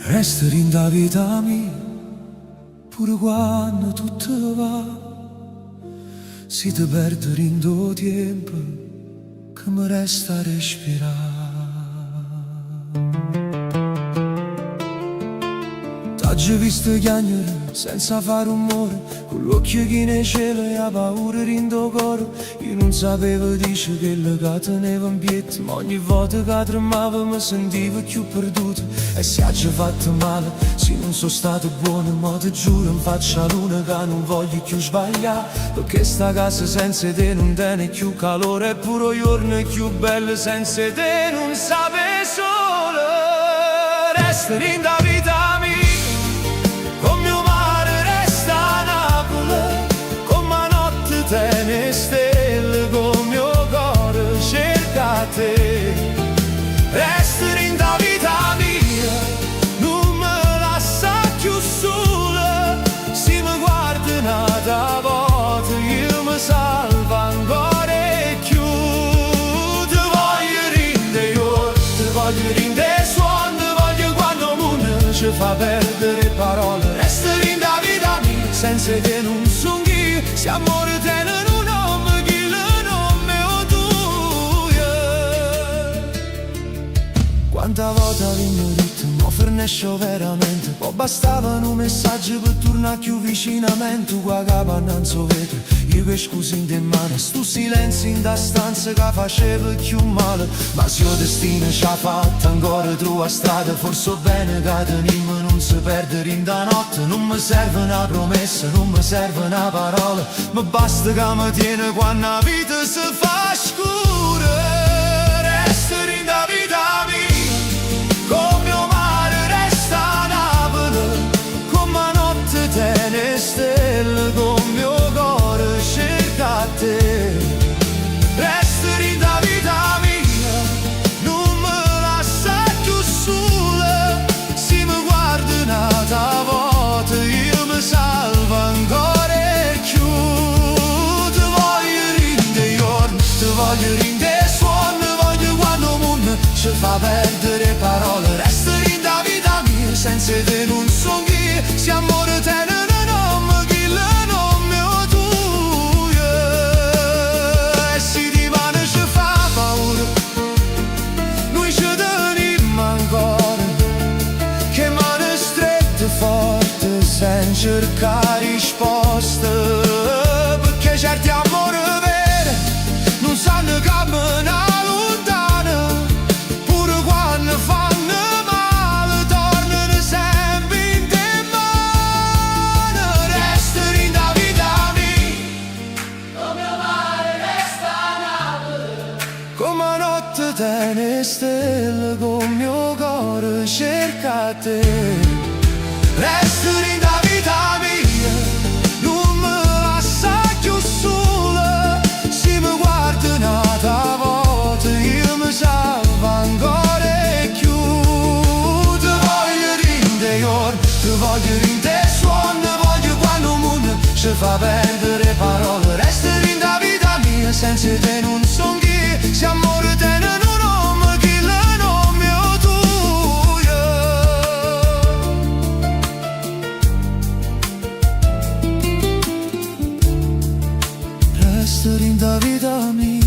Resta in da vita mia, pure quando tutto va. Si te perde in do tempo che mi resta a respirare. Oggi visto chiagnere senza fare rumore, con l'occhio che ne cielo e la paura rindo coro. Io non sapevo dice che le teneva in piedi, ma ogni volta che tremavo mi sentivo più perduto. E se ci fatto male, se non sono stato buono, ma ti giuro in faccia luna che non voglio più sbagliare. Perché sta casa senza te non tiene più calore, e pure giorno è più bello senza te non sape solo. Resta in da vita mia, con mio mare resta a Napoli, con ma notte tiene stelle, con mio cuore cerca te. Resta in da vita mia, non me lascia più sola, se mi guarda un'altra volta io mi salvo ancora e più. Ti voglio rinde io, ti voglio rinde suono, ti voglio quando il mondo ci fa perdere parole. Resta in da vita mia, senza te non son chi, se amore tiene un nome, chi il nome o tu. Quanta volta mi detto, ma fornesco veramente, poi bastavano un messaggio per tornare più vicinamente. Qua capo non so vedere, io che scusi in te mano, sto silenzio in da stanza che faceva più male. Ma se il destino ci ha fatto ancora tua strada, forse bene che tenimmo non si perdere in da notte. Non mi serve una promessa, non mi serve una parola, ma basta che mi tiene quando la vita si fa scura. Resta in da vita mia, con mio mare resta a Napoli, con ma notte tiene stelle, con mio cuore cerca te. Resta in da vita mia, non me lascia più sola, se mi guarda un'altra volta io mi salvo ancora e più. Ti voglio rinde giorno, ti voglio rinde suono, ti voglio quando il mondo ci fa perdere parole. Resta in da vita mia, senza te non son chi, se amore tiene un nome, chi il nome o tu. E se di mano ci fa paura, noi ci teniamo ancora, che mano strette forte senza cercare risposte. Perché certi amori veri non sanno camminare lontano, pure quando fanno male tornano sempre in te mano. Resta in da vita mia, come mio mare resta a Napoli, come notte tiene stelle, con mio cuore cerca te. Resta in da vita mia, non me lascia più sola, se mi guarda un'altra volta io mi salvo ancora e più. Ti voglio rinde giorno, ti voglio rinde suono, ti voglio quando il mondo ci fa perdere parole. Resta in da vita mia, senza te non son chi, se amore tiene un nome, chi il nome o tu. Resta in da vita mia,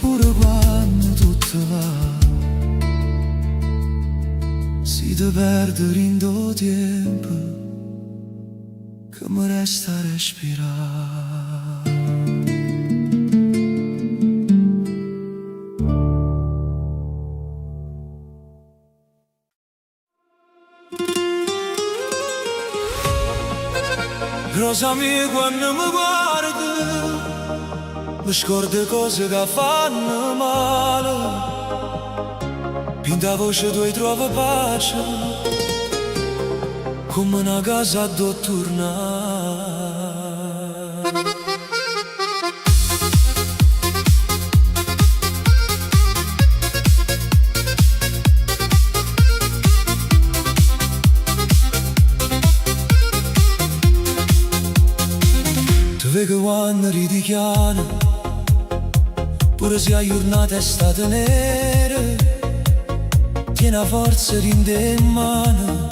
pure quando tutto va, si te perdere in do tempo che mi resta a respirare. Rosa mia, quando mi guardi mi scordo cose che fanno male, pinta voce tua e trovo pace, come una casa a tornare. Tu vedi che quando ridi chiaro, pure se la giornata è stata nera, tiene la forza rinde in mano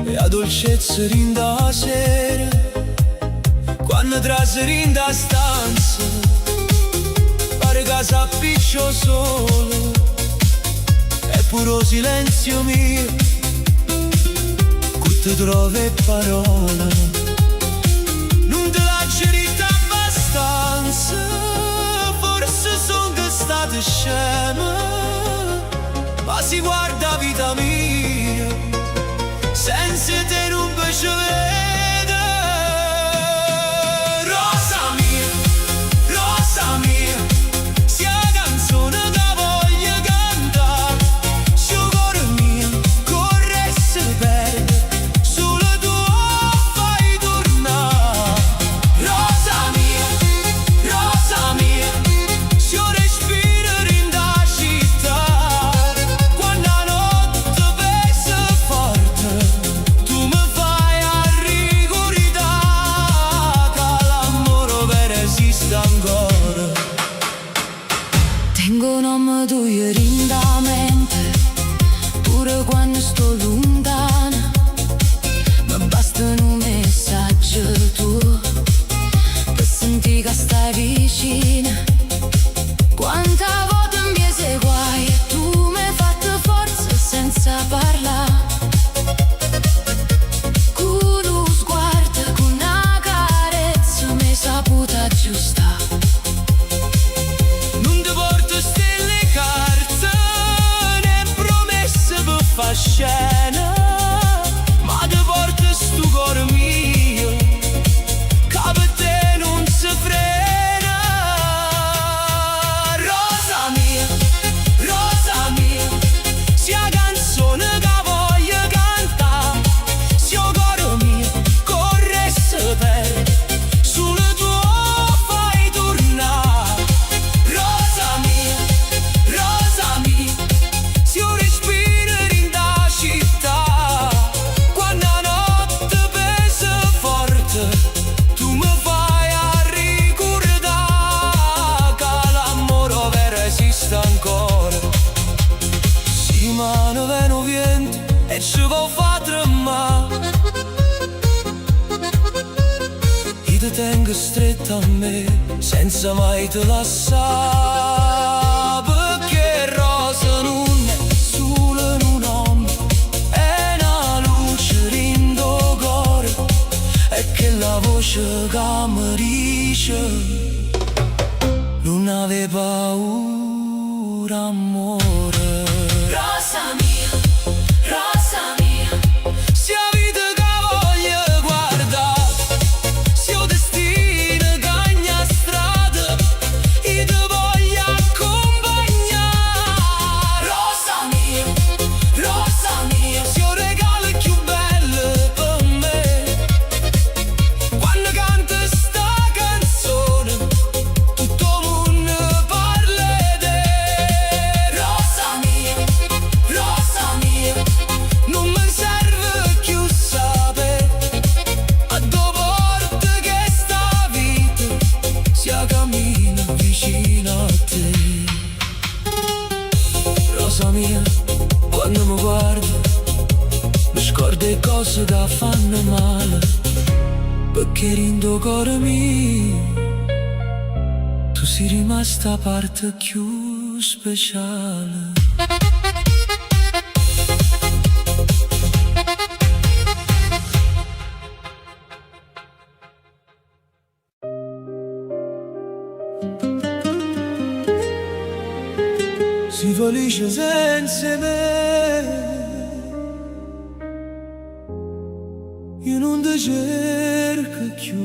e la dolcezza rinde la sera. Quando trase rinde la stanza, pare che s'appiccio solo, è puro silenzio mio. ti trovi parole, non te l'ha cerita abbastanza, forse son che state scema, ma si guarda vita mia, senza te non ci vede. Rosa mia, sia canzone che voglio cantare, se il cuore mio corre e si perde, solo tu fai tornare. Rosa mia, se io respiro in da città, quando la notte pesa forte, tu mi fai a ricordare che l'amore vero esiste ancora. Tengo un nome tuo in da mente, pure quando sto lontana, mi basta un messaggio tuo per sentire che stai vicina. Quanta volte mi chiese guai e tu mi hai fatto forza senza parlare, con lo sguardo, con una carezza mi hai saputo aggiustare. Non ti porto stelle carte né promesse per far scena, ma ti porto sto cuore mio che per te non si frena. Rosa mia, sia canzone che voglio cantare, se il cuore mio corre e si perde, solo tu fai tornare. Rosa mia, se io respiro in da città, quando la notte pesa forte, tu mi fai a ricordare che l'amore vero esiste ancora. Sì, ma non viene vento e ci vuoi far tremare, io ti tengo stretta a me senza mai te lasciare, perché rosa non è solo un uomo, è una luce in tuo cuore, e che la voce che mi dice non ave paura amore. Rosa mia, Sia vita che voglio guardare, se il destino cagna strada, io ti voglio accompagnare. Rosa mia, se il regalo più bello per me, quando canto sta canzone, tutto il mondo parla di te. Rosa mia, non mi serve più sapere a due porte che sta vita sia cammina vicino a te. Rosa mia, quando mi guardi mi scordo le cose che fanno male, perché in tuo cuore mio tu sei rimasta parte più speciale. Si felice senza me, io non ti cerco più,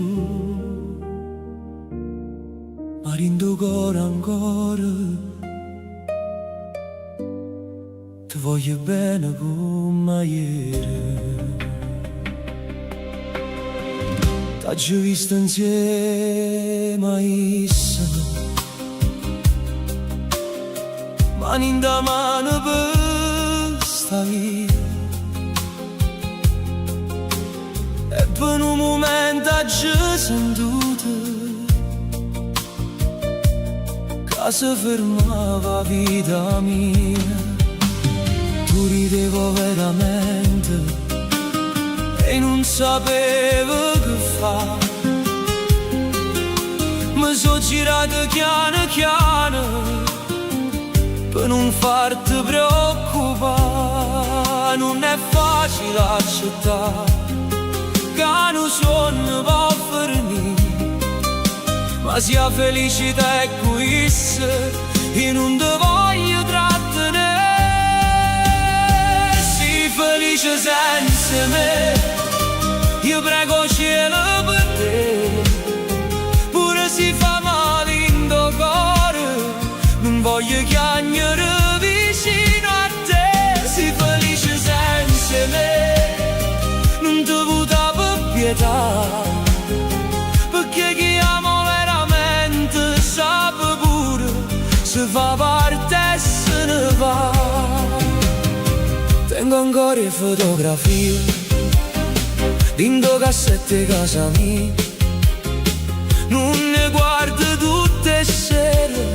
ma in tuo cuore ancora ti voglio bene come ieri. T'ho visto insieme a essa, mani in da mano per sta via, e per un momento ho sentito che si fermava la vita mia. Tu ridevo veramente e non sapevo che fare, mi sono girato piano piano per non farti preoccupare. Non è facile accettare quando sono poveri, ma sia felicità e quis, e non te voglio trattenere. Sii felice senza me, io prego cielo per te. Pure si fa male in tuo cuore, non voglio chiagnare vicino a te. Sii felice senza me, non ti vuota per pietà, perché chi amo veramente sa pure se fa parte e se ne va. Tengo ancora le fotografie dentro cassette casa mia, non ne guardo tutte le sere,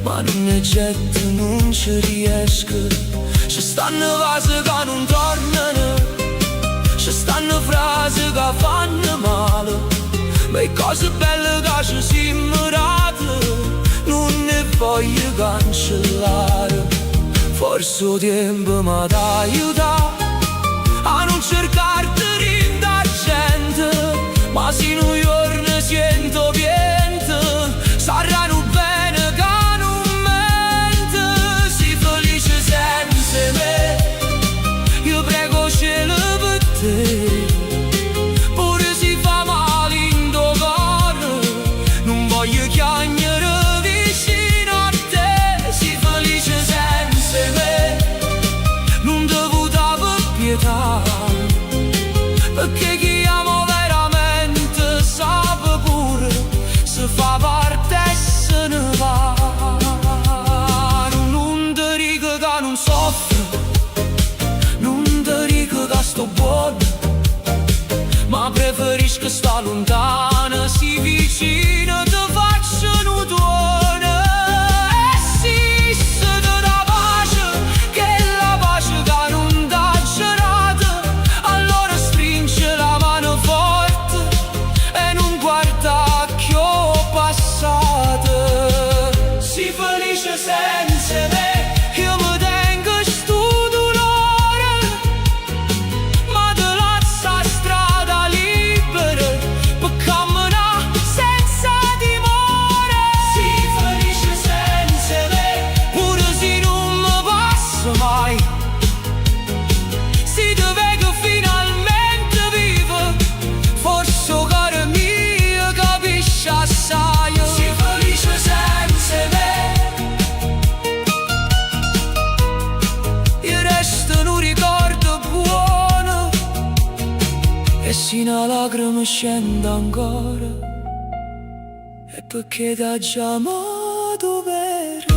ma non ne getto, non ci riesco. Ci stanno vasi che non tornano, ci stanno frasi che fanno male, ma le cose belle che ci siamo date non ne voglio cancellare. Forse il tempo mi ha aiutato a non cercarti rinda gente, ma se un giorno sento piente saranno bene che non mente. Sii felice senza me, io prego cielo per te. Pure si fa male in tuo cuore, non voglio chiagnare vicino a te. Sii felice senza me, non ti vuota per pietà, perché chi amo veramente sa pure se fa parte e se ne va. Non ti dico che non soffro, non ti dico che sto buono, ma preferisco sta lontana, si vicino ti faccio un tuono. E sì, se ti dà pace, che la pace che non dà gelata, allora stringe la mano forte e non guarda che ho passato. Sii felice senza me, io mi tengo sto dolore, ma te lascia strada libera per camminare senza timore. Sii felice senza me, pure se non mi passa mai, si te vedo finalmente vivo, forse il cuore mio capisce assai. Sii felice senza me, il resto non ricordo buono, e se una lacrima scende ancora è perché t'ha già amato vero.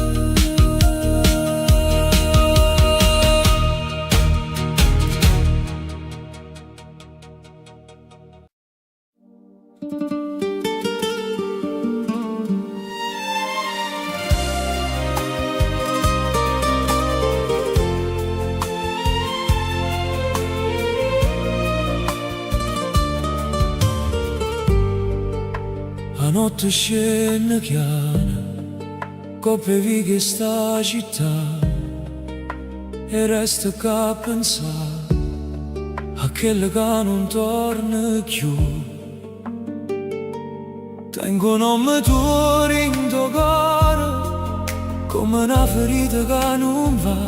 La notte scende chiara, coppe vighe sta città, e resta che a pensare a quello che non torna più. Tengo un nome tuo in tuo cuore, come una ferita che non va,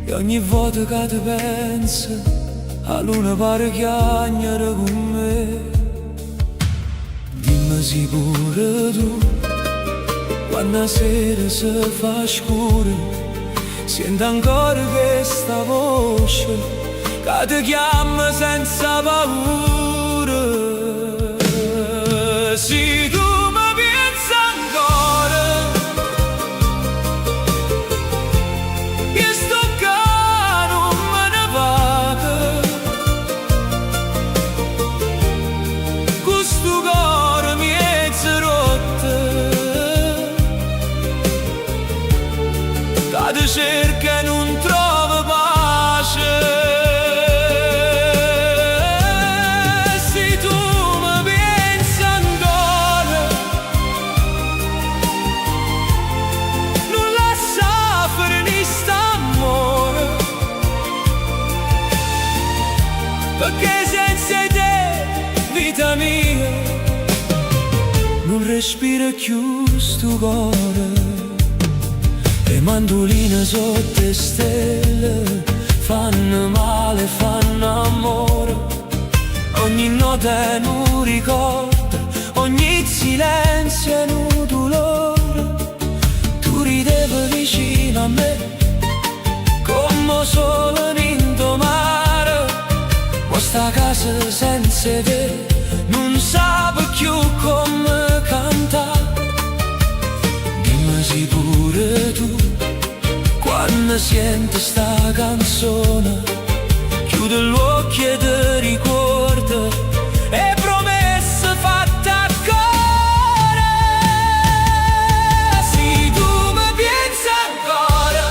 e ogni volta che ti penso a luna pare chiagnere con me. Dimmi se pure tu, quando la sera si fa scura, senti ancora questa voce che ti chiama senza paura. Se tu mi pensi ancora, io sto che non me ne vado, questo cuore mi è rotto, che ti cerca e non trova pace. Perché senza te respiro chiuso tu cuore, le mandoline sotto le stelle fanno male, fanno amore. Ogni notte è un ricordo, ogni silenzio è un dolore. Tu ridevi vicino a me, come solo in mare. Questa casa senza te non sa più come cantare. Dimmi se pure tu, quando senti sta canzone, chiudi gli occhi e ti ricorda e promesse fatte a cuore. Se tu mi pensi ancora,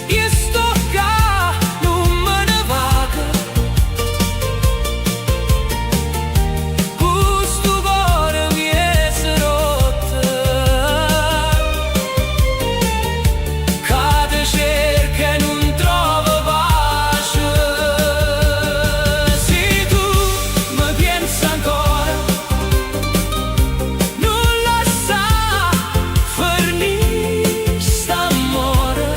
io sto qua, non me ne vado. Questo cuore mi è rotto, cade cerca e non trova pace. Se tu mi pensi ancora, non lascia finire st'amore,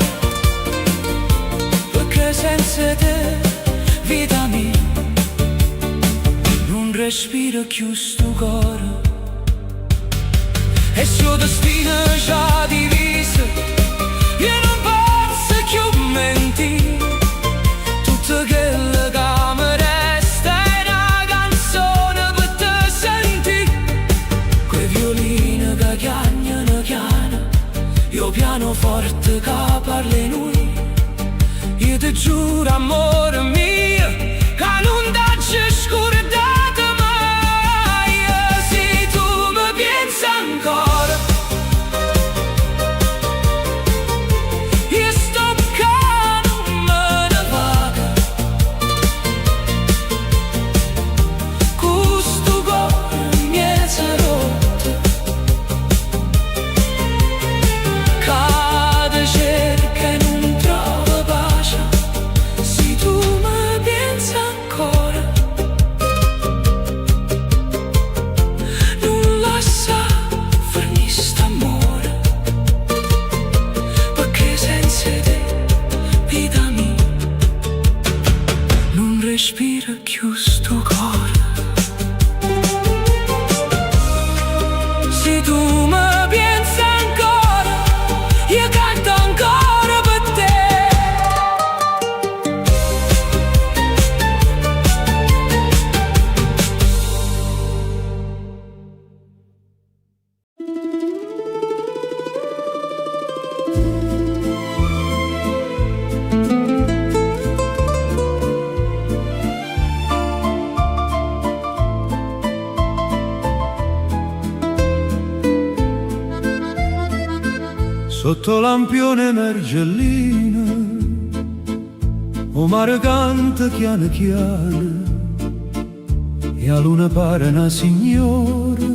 perché senza te, vita mia, non respiro più sto cuore. E suo destino già diviso, io non posso più mentire. Tutto quello che mi resta è una canzone per te sentire. Quei violini che chiagnano chiano, io pianoforte che parla in noi. Io ti giuro, amore mio, che non t'hai scordato mai. Se tu mi pensi ancora, io sto qua, non me ne vado. Questo cuore mi è rotto, cade cerca e non trova pace. Se tu mi pensi ancora, non lascia finire st'amore, perché senza te, vita mia, non respiro più sto cuore. Se tu mi pensi ancora, io canto ancora per te. Sotto lampione mergellina, o mare canta chiano chiano, e a luna pare una signora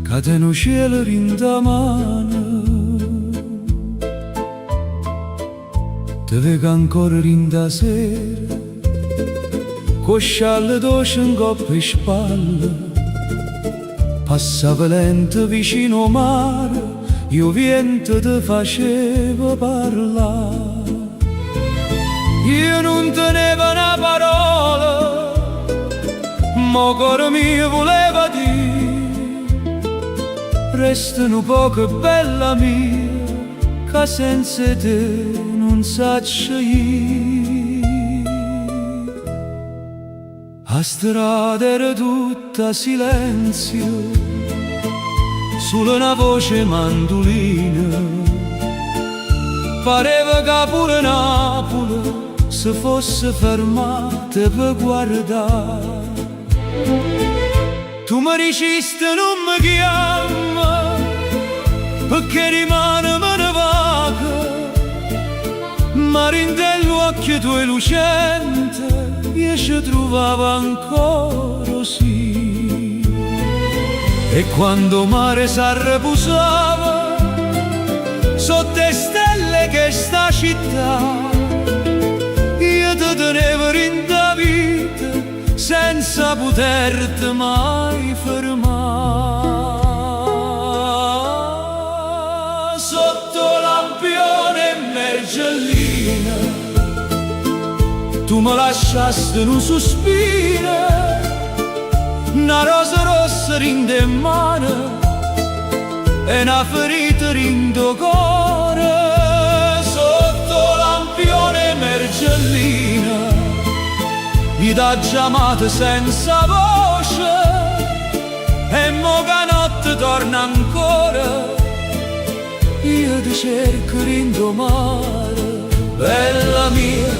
che te no cielo rinda mano. Te vega ancora rinda sera, con scialle dolce in coppa e spalla, passava lento vicino al mare. Io vento ti faceva parlare, io non tenevo una parola, ma cuore mio voleva dire, resta un poco bella mia, che senza te non saccio io. La strada era tutta silenzio, solo una voce mandolina, pareva che pure Napoli si fosse fermata per guardare. Tu mi dicesti non mi chiama, perché rimane me ne vaga, ma nell'occhio tuo lucente io ci trovavo ancora sì. E quando mare s'arreposava sotto le stelle che sta città, io ti tenevo in da vita senza poterti mai fermare. Sotto lampione e mergellina tu mi lasciasti in un sospiro, una rosa rossa rinde in mano e una ferita rindo cuore. Sotto lampione e mergellina mi dà chiamate senza voce e mo che notte torna ancora io ti cerco rindo mare. Bella mia,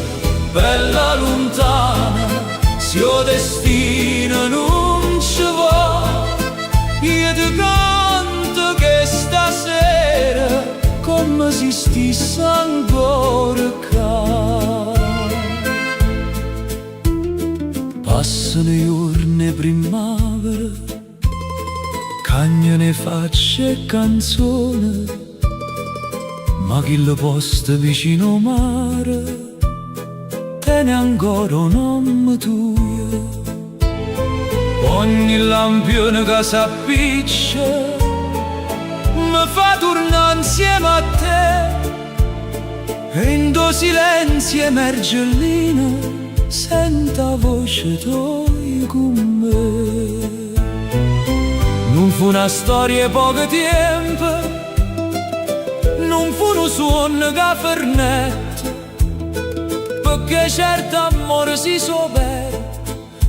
bella lontana, se il destino non ci va, io ti canto che stasera come se stesse ancora qua. Passano i giorni primavera, cagnano facce e canzone, ma chi lo posta vicino mare tiene ancora un nome tuo. Ogni lampione che s'appiccia mi fa tornare insieme a te, e in do silenzio mergellina senta voce tua con me. Non fu una storia poco tempo, non fu un suono che fernette, perché certo amore si so per,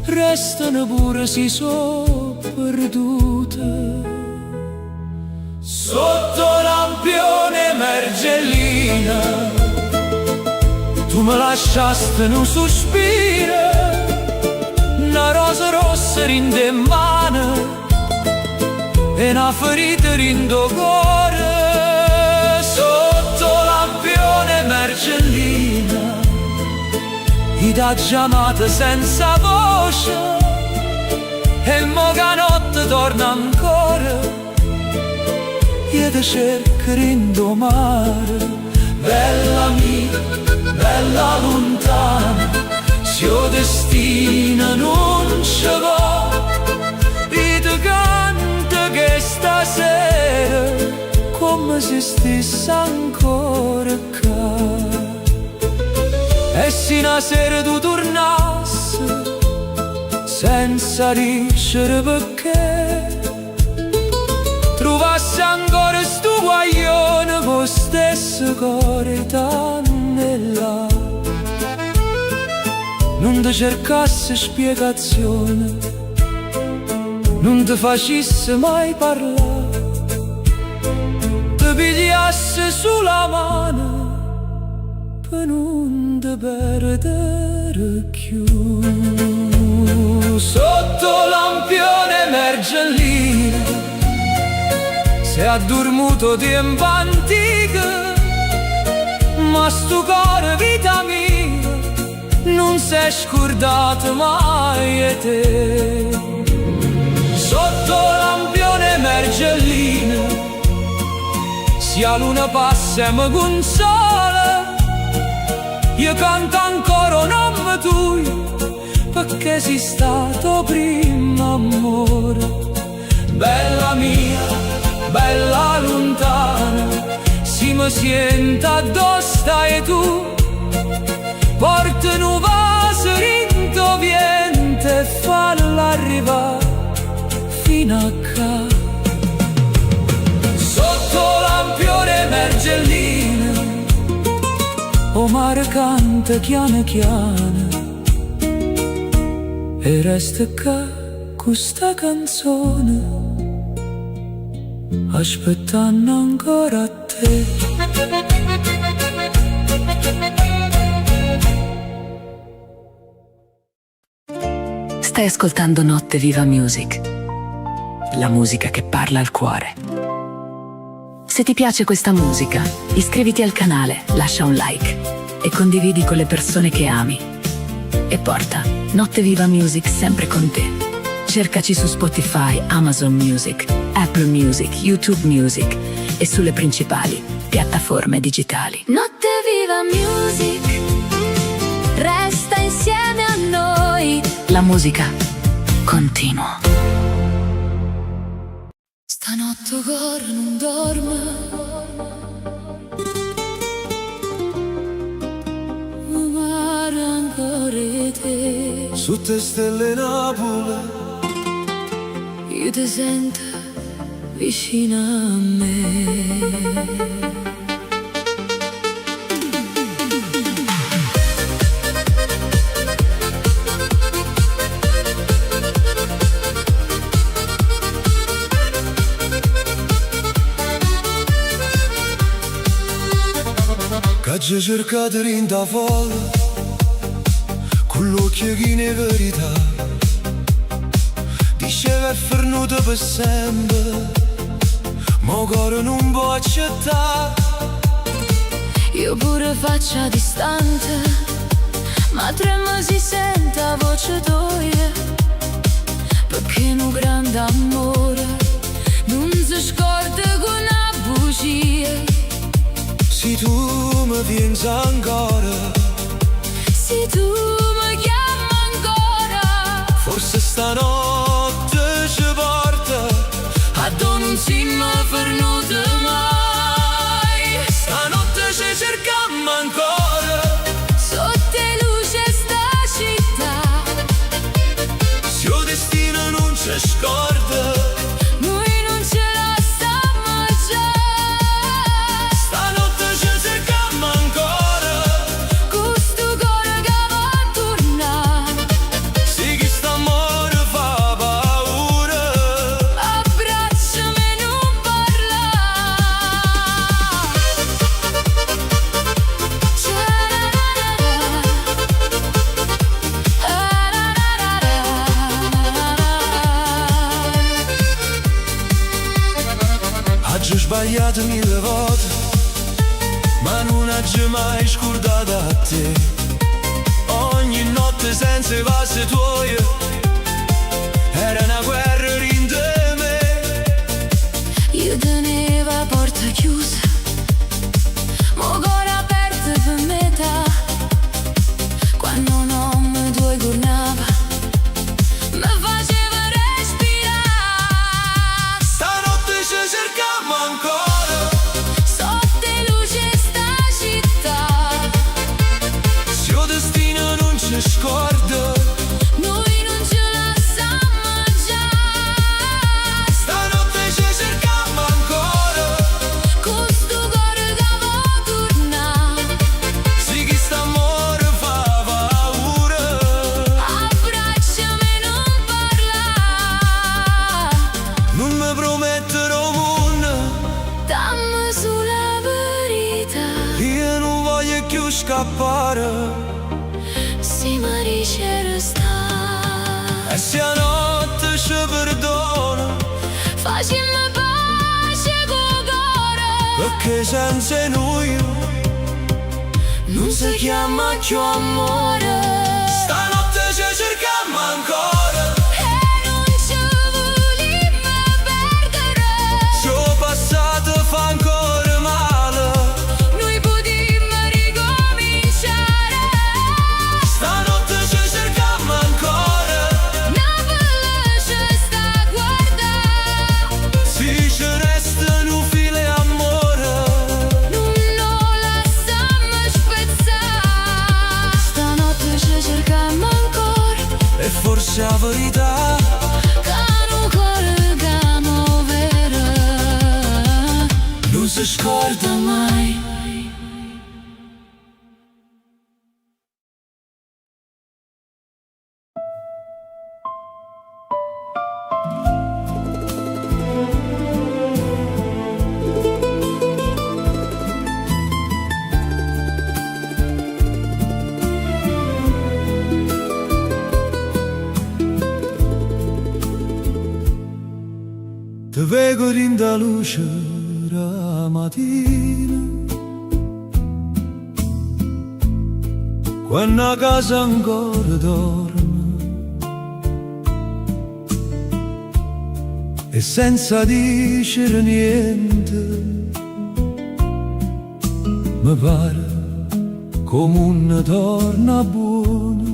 restano pure si so perdute. Sotto lampione mergellina tu mi lasciasti in un sospiro, una rosa rossa rinde in mano e una ferita rindo cuore. Sotto lampione mergellina mi dà chiamate senza voce e mo che notte torna ancora io ti cerco rindo mare. Bella mia, bella lontana, se il destino non ci va, io ti canto che stasera come se stesse ancora qua. E se una sera tu tornassi senza dicere perché, trovassi ancora sto guaglione con stesso cuore t'anne là, non ti cercasse spiegazione, non ti facesse mai parlare, ti pigliasse sulla mano per non ti perdere più. Sotto lampione mergellina sei addormuto tempo antico, ma sto cuore vita mia non si è scordato mai e te. Sotto lampione mergellina sia luna passa e mi consola, io canto ancora un nome tuo perché sei stato prima amore. Bella mia, bella lontana, si mi senta addosso e tu porti un vaso rinto viente e falla arrivare fino a qua. Sotto lampione mergellina o mare canta chiana chiana e resta qua questa canzone aspettando ancora te. Stai ascoltando Notte Viva Music, la musica che parla al cuore. Se ti piace questa musica, iscriviti al canale, lascia un like e condividi con le persone che ami. E porta Notte Viva Music sempre con te. Cercaci su Spotify, Amazon Music, Apple Music, YouTube Music e sulle principali piattaforme digitali. Notte Viva Music, resta insieme a noi. La musica continua. Stanotte cuore non dorme, ma ancora te. Su te stelle Napoli, Io ti sento vicino a me. che ci cercate in da folla, con l'occhio che ne verità, diceva è fernuto per sempre, ma cuore non può accettare. Io pure faccia distante, ma trema si sente la voce tua, perché un grande amore non si scorda con una bugia. Se tu mi pensi ancora, Se tu mi chiami ancora, forse stanotte ci porta a dove non siamo venuti mai. stanotte ci cercammo ancora, Sotto luce sta città, se il destino non ci scorda, noi non ce la stiamo già. stanotte ci cercammo ancora, Questo cuore che va a tornare, sì che st'amore fa paura, abbracciami e non parlare. Oggi ho sbagliato 1000 volte, ma non ho mai scordato a te. Ogni notte senza i passi tuoi era una guerra dentro me. Io tenevo la porta chiusa, mo cuore aperto per metà. Quando non mi tuoi tornava, mi faceva respirare. Stanotte ci cercammo ancora, Sotto luce sta città, se il destino non ci scorda, noi non ce la stiamo già. stanotte ci cercammo ancora, Questo cuore che va a tornare, sì che st'amore fa paura, abbracciami e non parlare. non mi prometterò mondo, Dammi sulla verità, io non voglio più scappare. se mi dice resta, E se a notte ci perdona, facciamo pace col cuore, perché senza noi non si chiama più amore. stanotte ci cercammo ancora, E non ci vogliamo perdere, se il passato fa ancora male, noi potremmo ricominciare. stanotte ci cercammo ancora, Napoli ci sta a guardare, se ci resta un filo amore, non lo lasciamo spezzare. Stanotte ci cerchiamo ancora, e forse la verità che un cuore che muovere non si scorda mai. Te vedo in da luce la mattina, quando a casa ancora dorme, e senza dire niente, mi pare come un torna buono.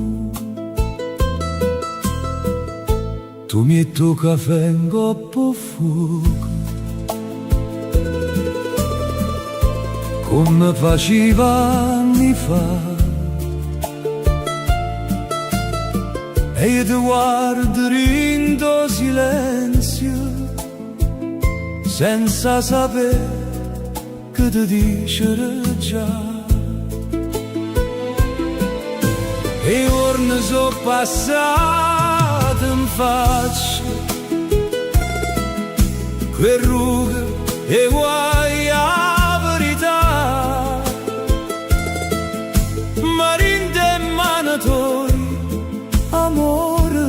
tu metti il caffè in coppa fuoco, come faceva anni fa. E io ti guardo in tuo silenzio, senza sapere che ti dicere già. E i giorni sono passati in faccia, quel rughe e guai a verità, ma rinde manatori amore,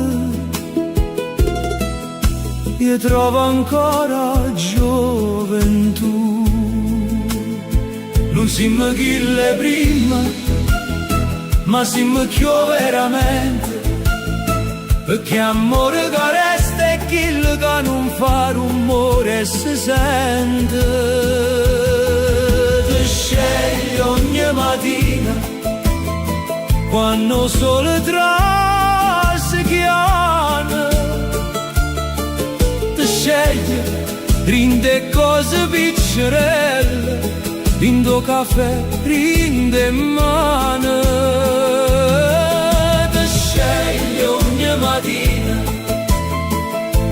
io trovo ancora gioventù. Non siamo chi le prima, ma siamo più veramente, perché amore che resta è quello che non fa rumore e si sente. Ti scegli ogni mattina quando sole traschiana, ti scegli rinde cose piccerelle, rindo caffè, rinde mano. Ti scegli ogni mattina,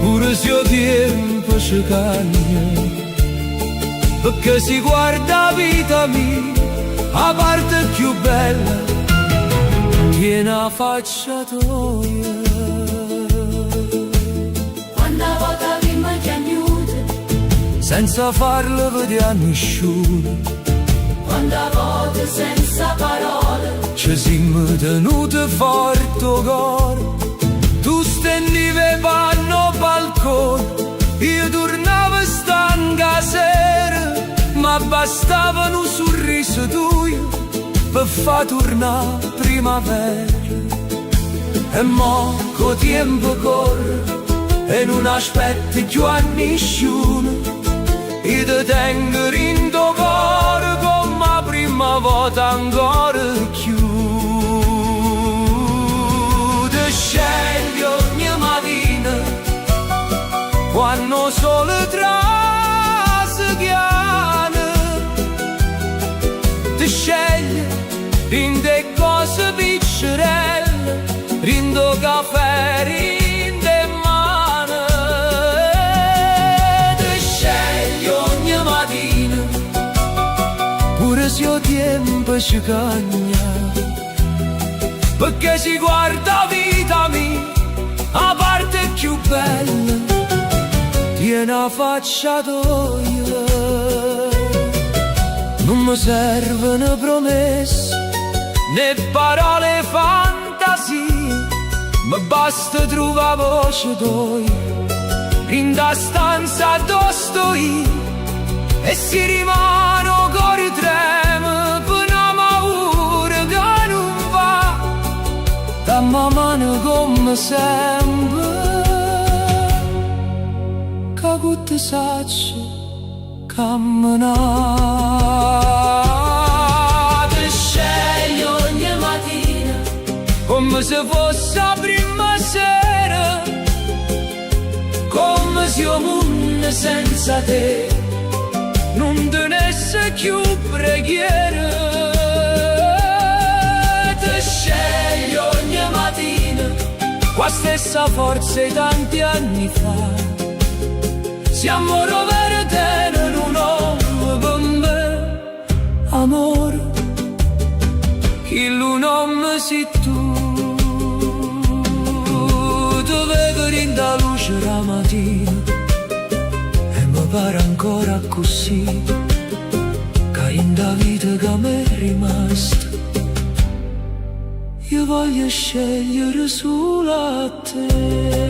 pure se il tempo ci cagna, perché si guarda vita mia, a parte più bella, tiene la faccia tua. Quando volta prima chiamute, senza farlo vedere a nessuno, quando volte senza parole, ci siamo tenuti forte cuore. Tu stendevi panno balcone, io tornavo stanca sera, ma bastava un sorriso tuo per far tornare primavera. E mo' co tempo corre e non aspetti più a nessuno, io ti tengo in tuo cuore come la prima volta ancora più. Ti scegli ogni mattina quando sole traschiana, ti scegli in te cose piccerelle, rindo caffè, rinde mano. Ti scegli ogni mattina, pure se il tempo ci cagna, perché si guarda vita mia, a parte più bella, tiene la faccia tua. Non mi servono promesse né parole fantasie, ma basta trovare voce tua in da stanza dove sto io, e si rimane cuore trema per una paura che non va, dammi mano come sempre, che con te saccio camminare. Come se fosse la prima sera, come se il mondo senza te non tenesse più preghiera. Ti scegli ogni mattina, con la stessa forza di tanti anni fa. Siamo rovere te in un uomo per me, amore, chi un uomo sei tu. Da luce la mattina e mi pare ancora così, che in da vita che mi è rimasta io voglio scegliere solo a te.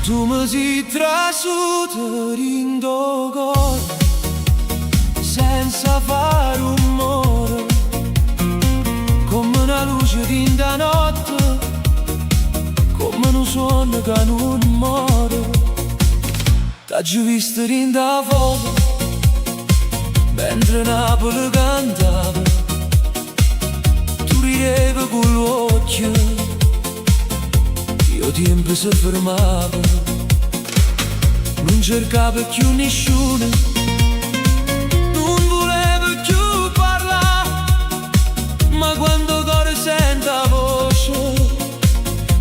Tu mi sei trasuto in tuo cuore senza fare rumore, L'ho visto in da foto mentre Napoli cantava, tu ridevi con l'occhio, io tempo si fermava, non cercavo più nessuno, non volevo più parlare, ma quando cuore sente la voce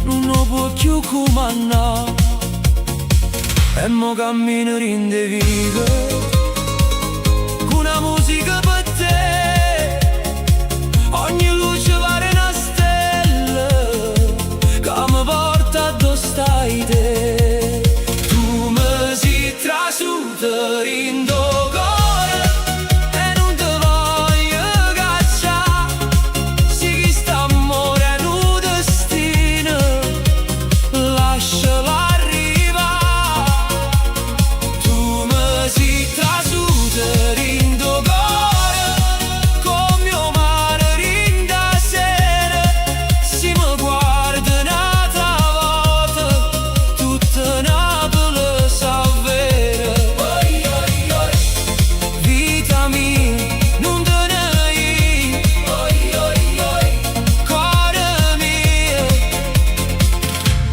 non lo può più comandare. E mo cammino in de vive con la musica per te, ogni luce pare una stella che mi porta addosso stai te. Tu mi sei trasuta in do cuore e non te voglio cacciare, sì che st'amore è un destino, lasciala.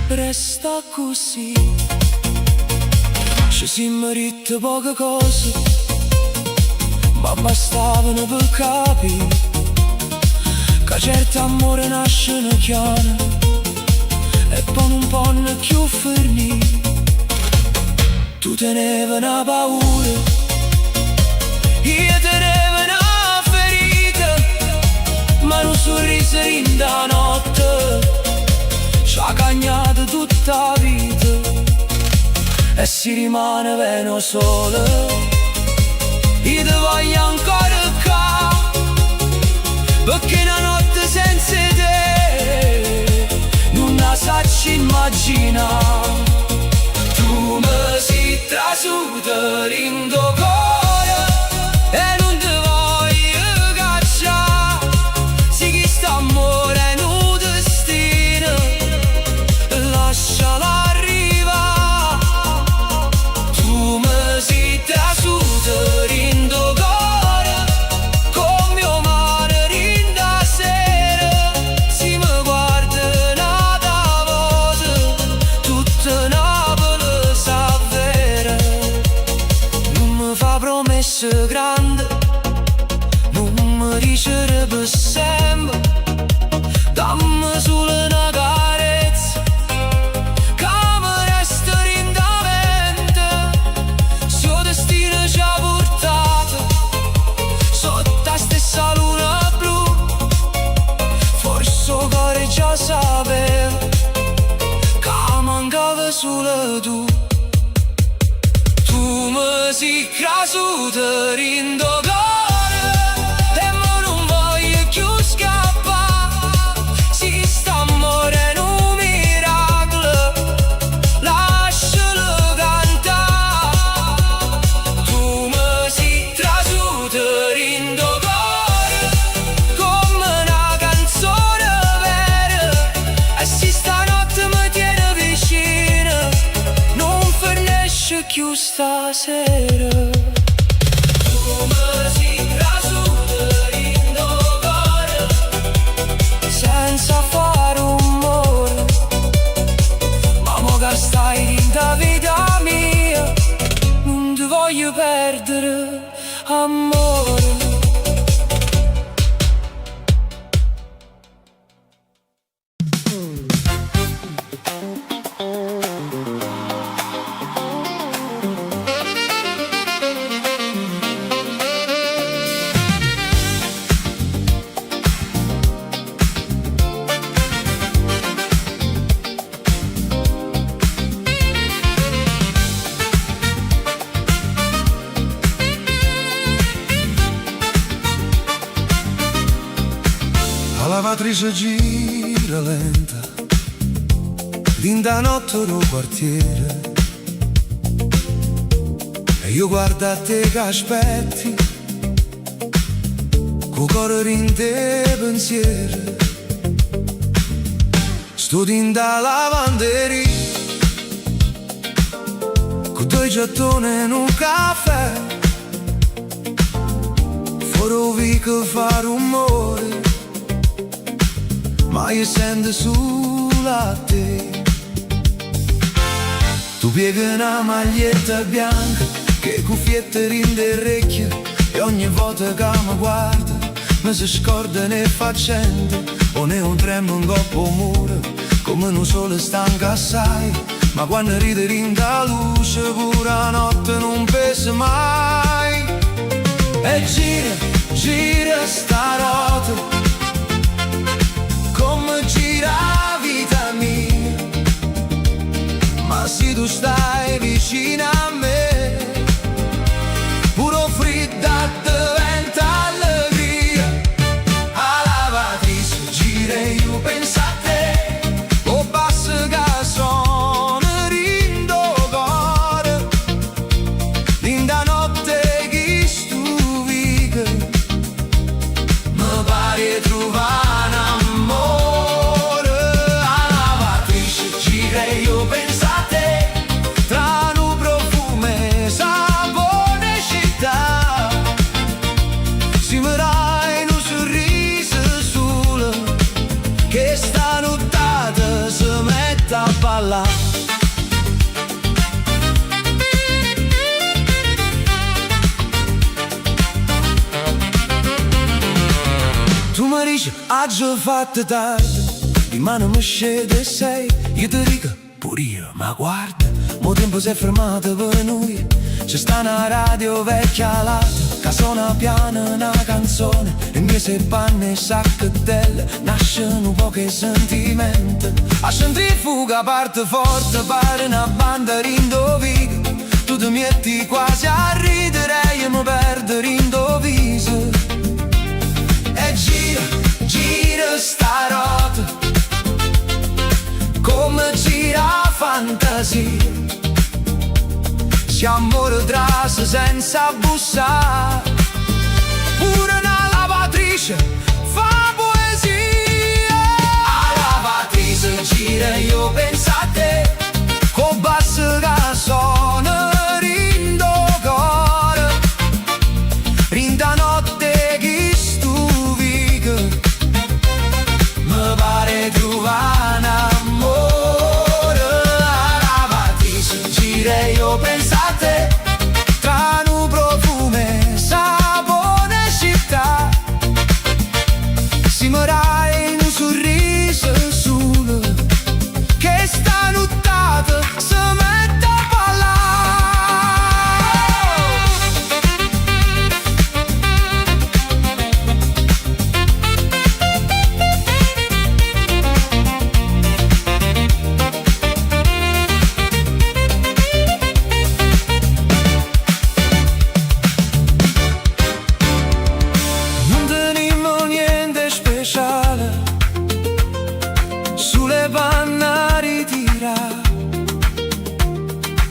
Resta così, ci siamo ritte poche cose, ma bastavano per capire che certo amore nasce una chiara e poi non può più finire. Tu tenevi una paura, io tenevo una ferita, ma un sorriso in da notte ci ha cagnato tutta la vita e si rimane meno solo. Io ti voglio ancora qua, perché una notte senza te non la sacci immaginare. Tu mi sei trasuta in tuo cuore e non ti voglio cacciare, sì che st'amore è un destino, lasciala arrivare. Tu mi sei trasuta in tuo cuore come mio mare in da sera, si mi guarda nata voce tutta Napoli sa vera. Non mi fa promesse grandi, non mi dice per sempre, dammi solo una carezza che mi resta in da mente. Suo destino ci ha portato sotto la stessa luna blu, forse il cuore già sapeva che mancava solo tu. Tu mi sei crasuta in tuo cuore e mo non voglio più scappare, sì st'amore è un miracolo, lascialo cantare. Tu mi sei trasuta in tuo cuore come una canzone vera, e se stanotte mi tiene vicino non finisce più stasera. Tu mi sei trasuta in tuo cuore senza fare rumore, ma mo che stai in da vita mia non ti voglio perdere, amore. La lavatrice gira lenta d'inda notte del quartiere e io guardo a te che aspetti col cuore in te pensieri. Sto d'inda lavanderia con due gettoni in un caffè, fuori che fa rumore, ma io sento sulla te. Tu pieghi una maglietta bianca, che cuffiette rinde orecchie, e ogni volta che mi guarda mi si scorda ne faccende, o ne un tremo in coppo muro, come un sole stanca assai, ma quando ride rinda luce pure la notte non pesa mai. E gira, gira sta rota, come gira la vita mia, ma se tu stai vicino a me, puro fredda diventa allegria. A lavatrice gira e io penso a te, o basta che suona rindo cuore, linda notte che stupica, mi pare trovare un amore. A lavatrice gira e io penso a te, tra un profumo e sapore città, si mi dai un sorriso solo, che sta nottata si mette a ballare. Tu mi dici, oggi ho fatto tardi, di mano mi scende sei, io ti dico, pure io, ma guarda, mo tempo si è fermato per noi, c'è sta una radio vecchia lata, che suona piano una canzone, e mie se panne e sacchettelle, nascono pochi sentimenti, a centrifuga parte forte, pare una banda rindovica, tu ti metti quasi a ridere e io mi perdo rindoviso. E gira, gira sta rota, come gira la fantasia, si amore trase senza bussare, pure una lavatrice fa poesia. A lavatrice gira io penso a te, con basso che suona rindo cuore, rinda notte che stupica, mi pare trovare un amore. A lavatrice gira io penso a te, tra un profumo e sapore città, si mi dai un sorriso solo, che sta nottata si mette a ballare. Non tenimo niente speciale, sulle panne a ritirare,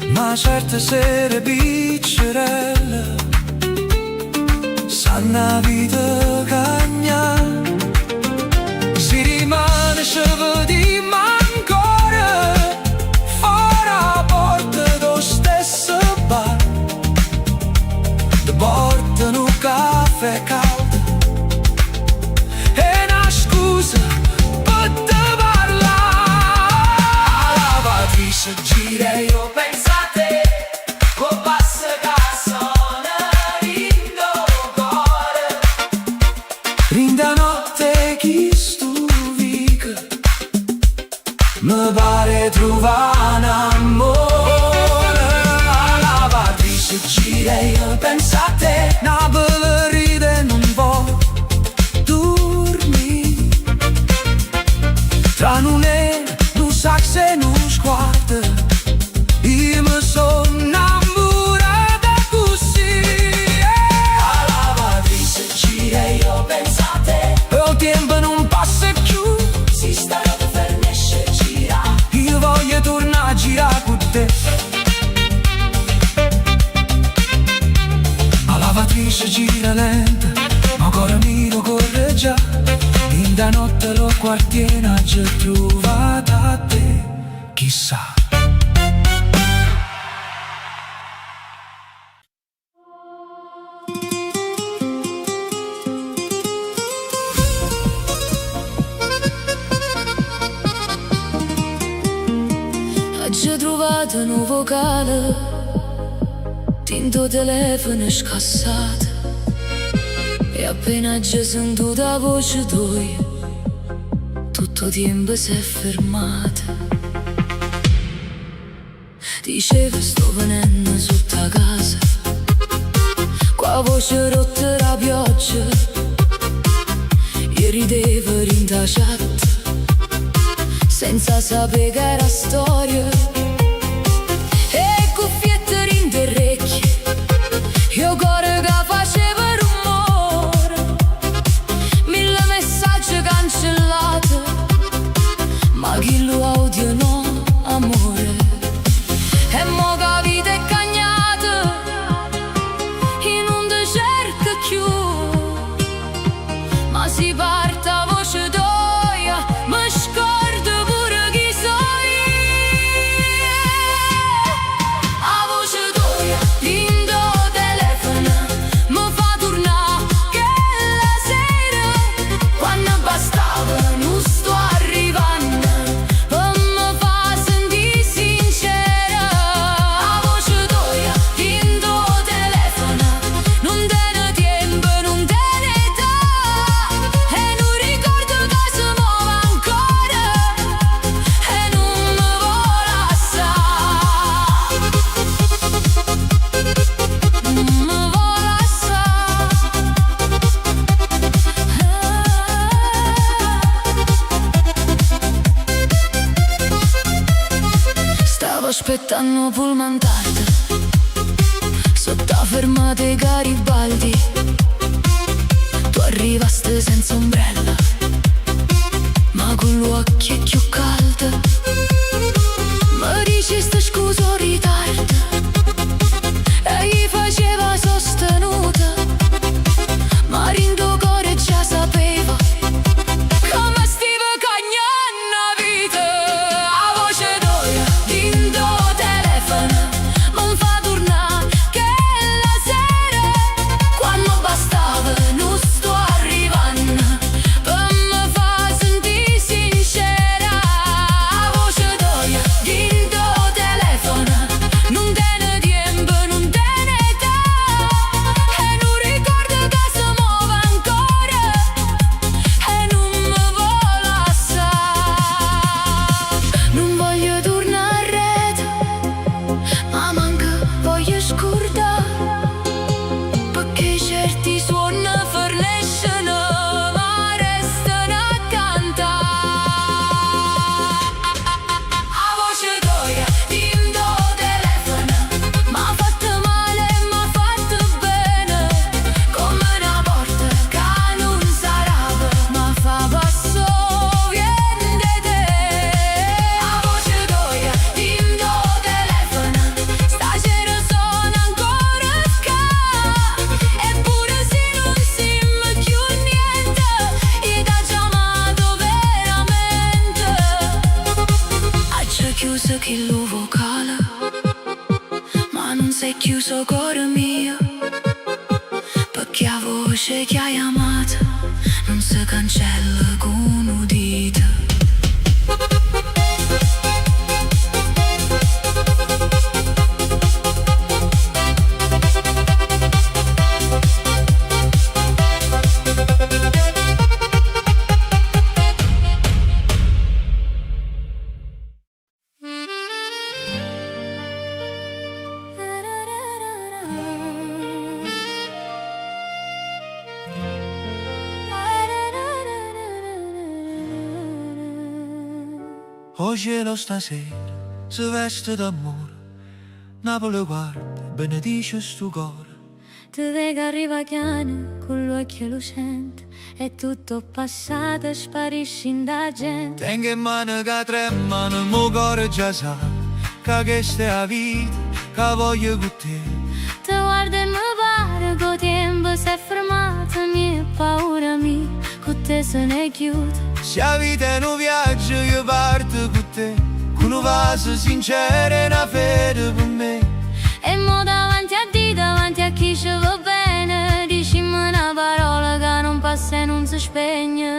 ma certe sere piccerelle sanno la vita cagna, si rimane sceva di ancora fuori la porta dello stesso bar, ti portano un caffè caldo e una scusa per te parlare. A lavatrice gira e io penso a te, con basso che suona rindo cuore, rinda notte che stupica, mi pare trovare un amore. A lavatrice gira e io penso a te, una bella ride non può dormire, tra un nero, un sax e un sguardo, io mi sono innamorata così. A lavatrice gira e io penso a te, e il tempo non passa più, si sta rotta fernisce gira, io voglio tornare a girare con te. A lavatrice gira lenta, ma ancora mi lo corre già, in da notte lo quartiere ha già trovato. chissà. mandato un vocale, tinto telefono scassato, e appena già sento la voce tua, tutto tempo si è fermato. Diceva sto venendo sotto a casa, qua voce rotta la pioggia, e rideva in ta chat, senza sapere che era storia. E cuffiette in orecchie, io cuore che faceva rumore, mille messaggi cancellati, ma chi lo audio no, amore. E mo che vita è cagnata in un deserto chiù, ma si parte a voce d'oia, mi scordo pure chi so io. A voce d'oia, lindo telefono, mi fa tornare che la sera, quando bastava non sto arrivando, per mi fa sentire sincera. A voce d'oia, lindo telefono, non te ne tempo, non te ne età, e non ricordo che si muove ancora, e non mi vola assai, non mi vola assai. Stavo aspettando pullman tardi, sotto a fermata i Garibaldi, tu arrivaste senza ombrella, ma con l'occhio più caldo. Mi dicesti scusa ritardo, e gli faceva sostenuta, ma rindo cuore già sapeva come stiva cagnando la vita. A voce d'oia, lindo telefono, mi fa tornare che la sera, quando bastava non sto arrivando, per mi fa sentire sincera. A voce d'oia, lindo telefono, non te ne tempo, non te ne età, e non ricordo che si muove ancora, e non mi vola assai. Non voglio tornare a rete, ma manca voglio scordare, perché certi suoni forniscono, ma restano a cantare. A voce d'oia, lindo telefono, m'ha fatto male, m'ha fatto bene, come una porta che non sarà, ma fa passo viene te. A voce d'oia, lindo telefono, stasera sono ancora qua, eppure se non siamo più niente, io t'ho chiamato veramente. Hai già chiuso che lo vocale, ma non sei chiuso cuore mio, perché a voce che hai amato non si cancella con un dito. O cielo stasera si veste d'amore, Napoli guarda, benedice sto cuore. Ti vedo arriva chiano con l'occhio lucente, è tutto passato e sparisci in da gente. Tengo in mano che tremano, mo cuore già sa, che questa è la vita, che voglio con te. Ti guardo e mi pare che il tempo si è fermato, mia paura mia, con te se ne chiude. Se la vita è un viaggio io parto con te, con un vaso sincero e una fede per me. E mo davanti a te, davanti a chi ci va bene, dicimi una parola che non passa e non si spegne.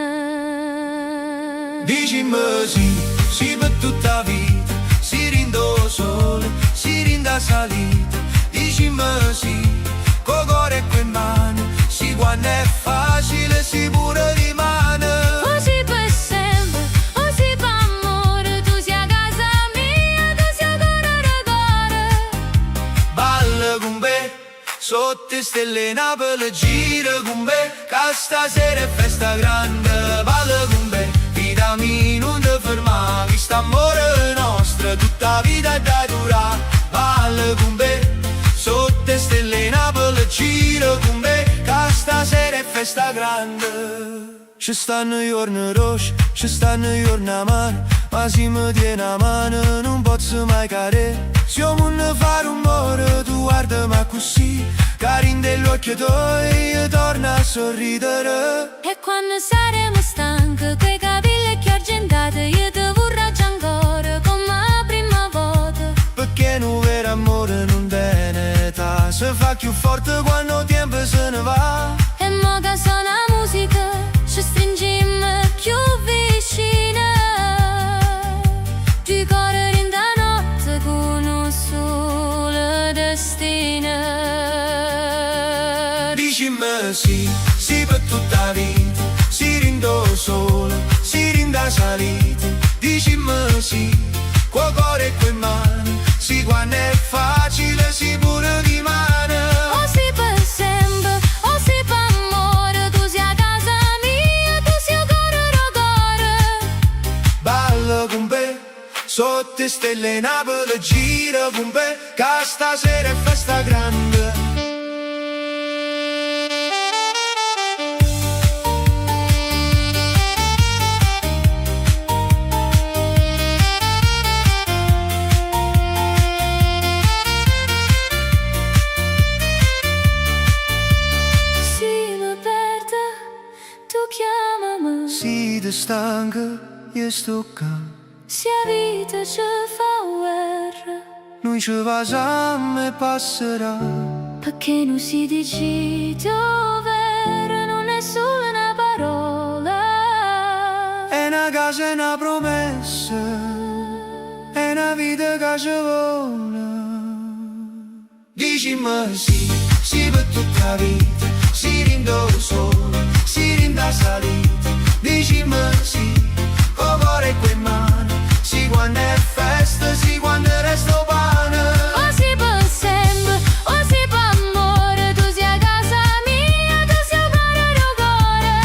Dicimi sì, sì per tutta la vita, si rindosa sole, si rinda salita, dicimi sì, con cuore e con mano, si quando è facile si pure rimane. O si per sempre, o si per amore, tu sia a casa mia, tu sia cuore. Balla con me, sotto stelle Napoli gira con me, che stasera è festa grande. Balla con me, vita mia non ti fermare, questo amore nostro tutta vita da durare. Balla con me, sotto stelle Napoli gira con me, che stasera è festa grande. Ci stanno giorni rosso, ci stanno giorni amari, ma se mi tieni a mano non posso mai cadere. Siamo un fa rumore, tu guardami così, carin degli occhi tuoi, io torno a sorridere. E quando saremo stanchi, quei capelli che argentati, io ti vorrò già ancora come la prima volta. Perché un vero amore non tiene età, si fa più forte quando il tempo se ne va. E mo che suona musica, ci stringiamo più vicine, due cuori in da notte con un solo destino. Dicimi sì, sì per tutta la vita, si rindo solo, si rinda salita. Dicimi sì, con cuore e con mano, sì quando è facile si pure rimane. O si per sempre, o si per amore, tu sia a casa mia, tu sia cuore. Balla con me, sotto stelle Napoli gira con me, che stasera è festa grande. Si mi perde, tu chiamami, Si ti stanca, io sto qua. se a vita ci fa guerra, Noi ci facciamo e passerà. perché non si decide ovvero, non è solo una parola. È una casa, è una promessa, è una vita che ci vola. Dicimi sì, sì per tutta la vita, si rindo solo, si rinda salita. Dicimi sì, con cuore e con mano, sì quando è festa, sì quando resta pane. O si per sempre, o si per amore, tu sia a casa mia, tu sia cuore.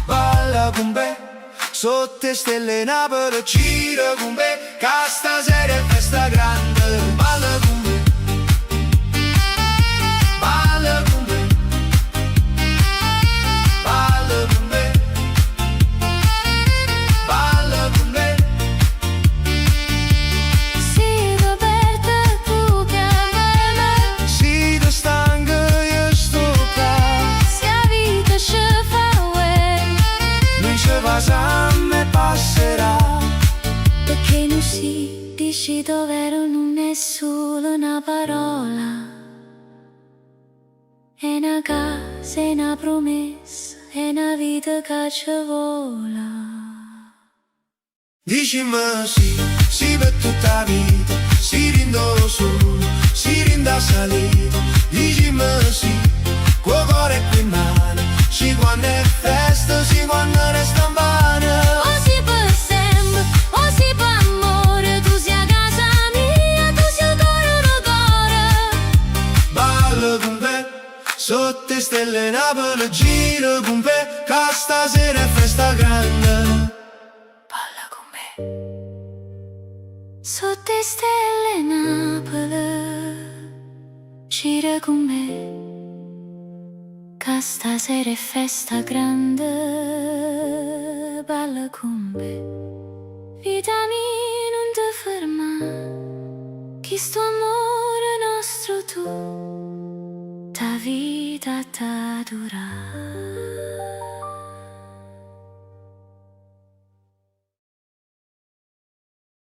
Balla con me, sotto stelle Napoli gira con me, che stasera è festa grande. Balla con me, balla con me, balla con me, balla con me. Si mi perde, tu chiamami, Si ti stanca io sto qua, se a vita ci fa guerra, noi ci facciamo e passerà. perché non si decide ovvero, non è solo una parola. È una casa, è una promessa, è una vita che ci vola. Dicimi sì, sì per tutta la vita, si rindo solo, si rinda salita. Dicimi sì, con cuore e con mano, sì quando è festa, sì quando resta in pane. O si per sempre, o si per amore, tu sia a casa mia, tu sia cuore. Balla con me, sotto stelle Napoli gira con me, che stasera è festa grande. Balla con me, sotto stelle Napoli, gira con me, che stasera è festa grande. Balla con me, vita mia non ti ferma, che sto amore nostro tu, ta vita ta dura.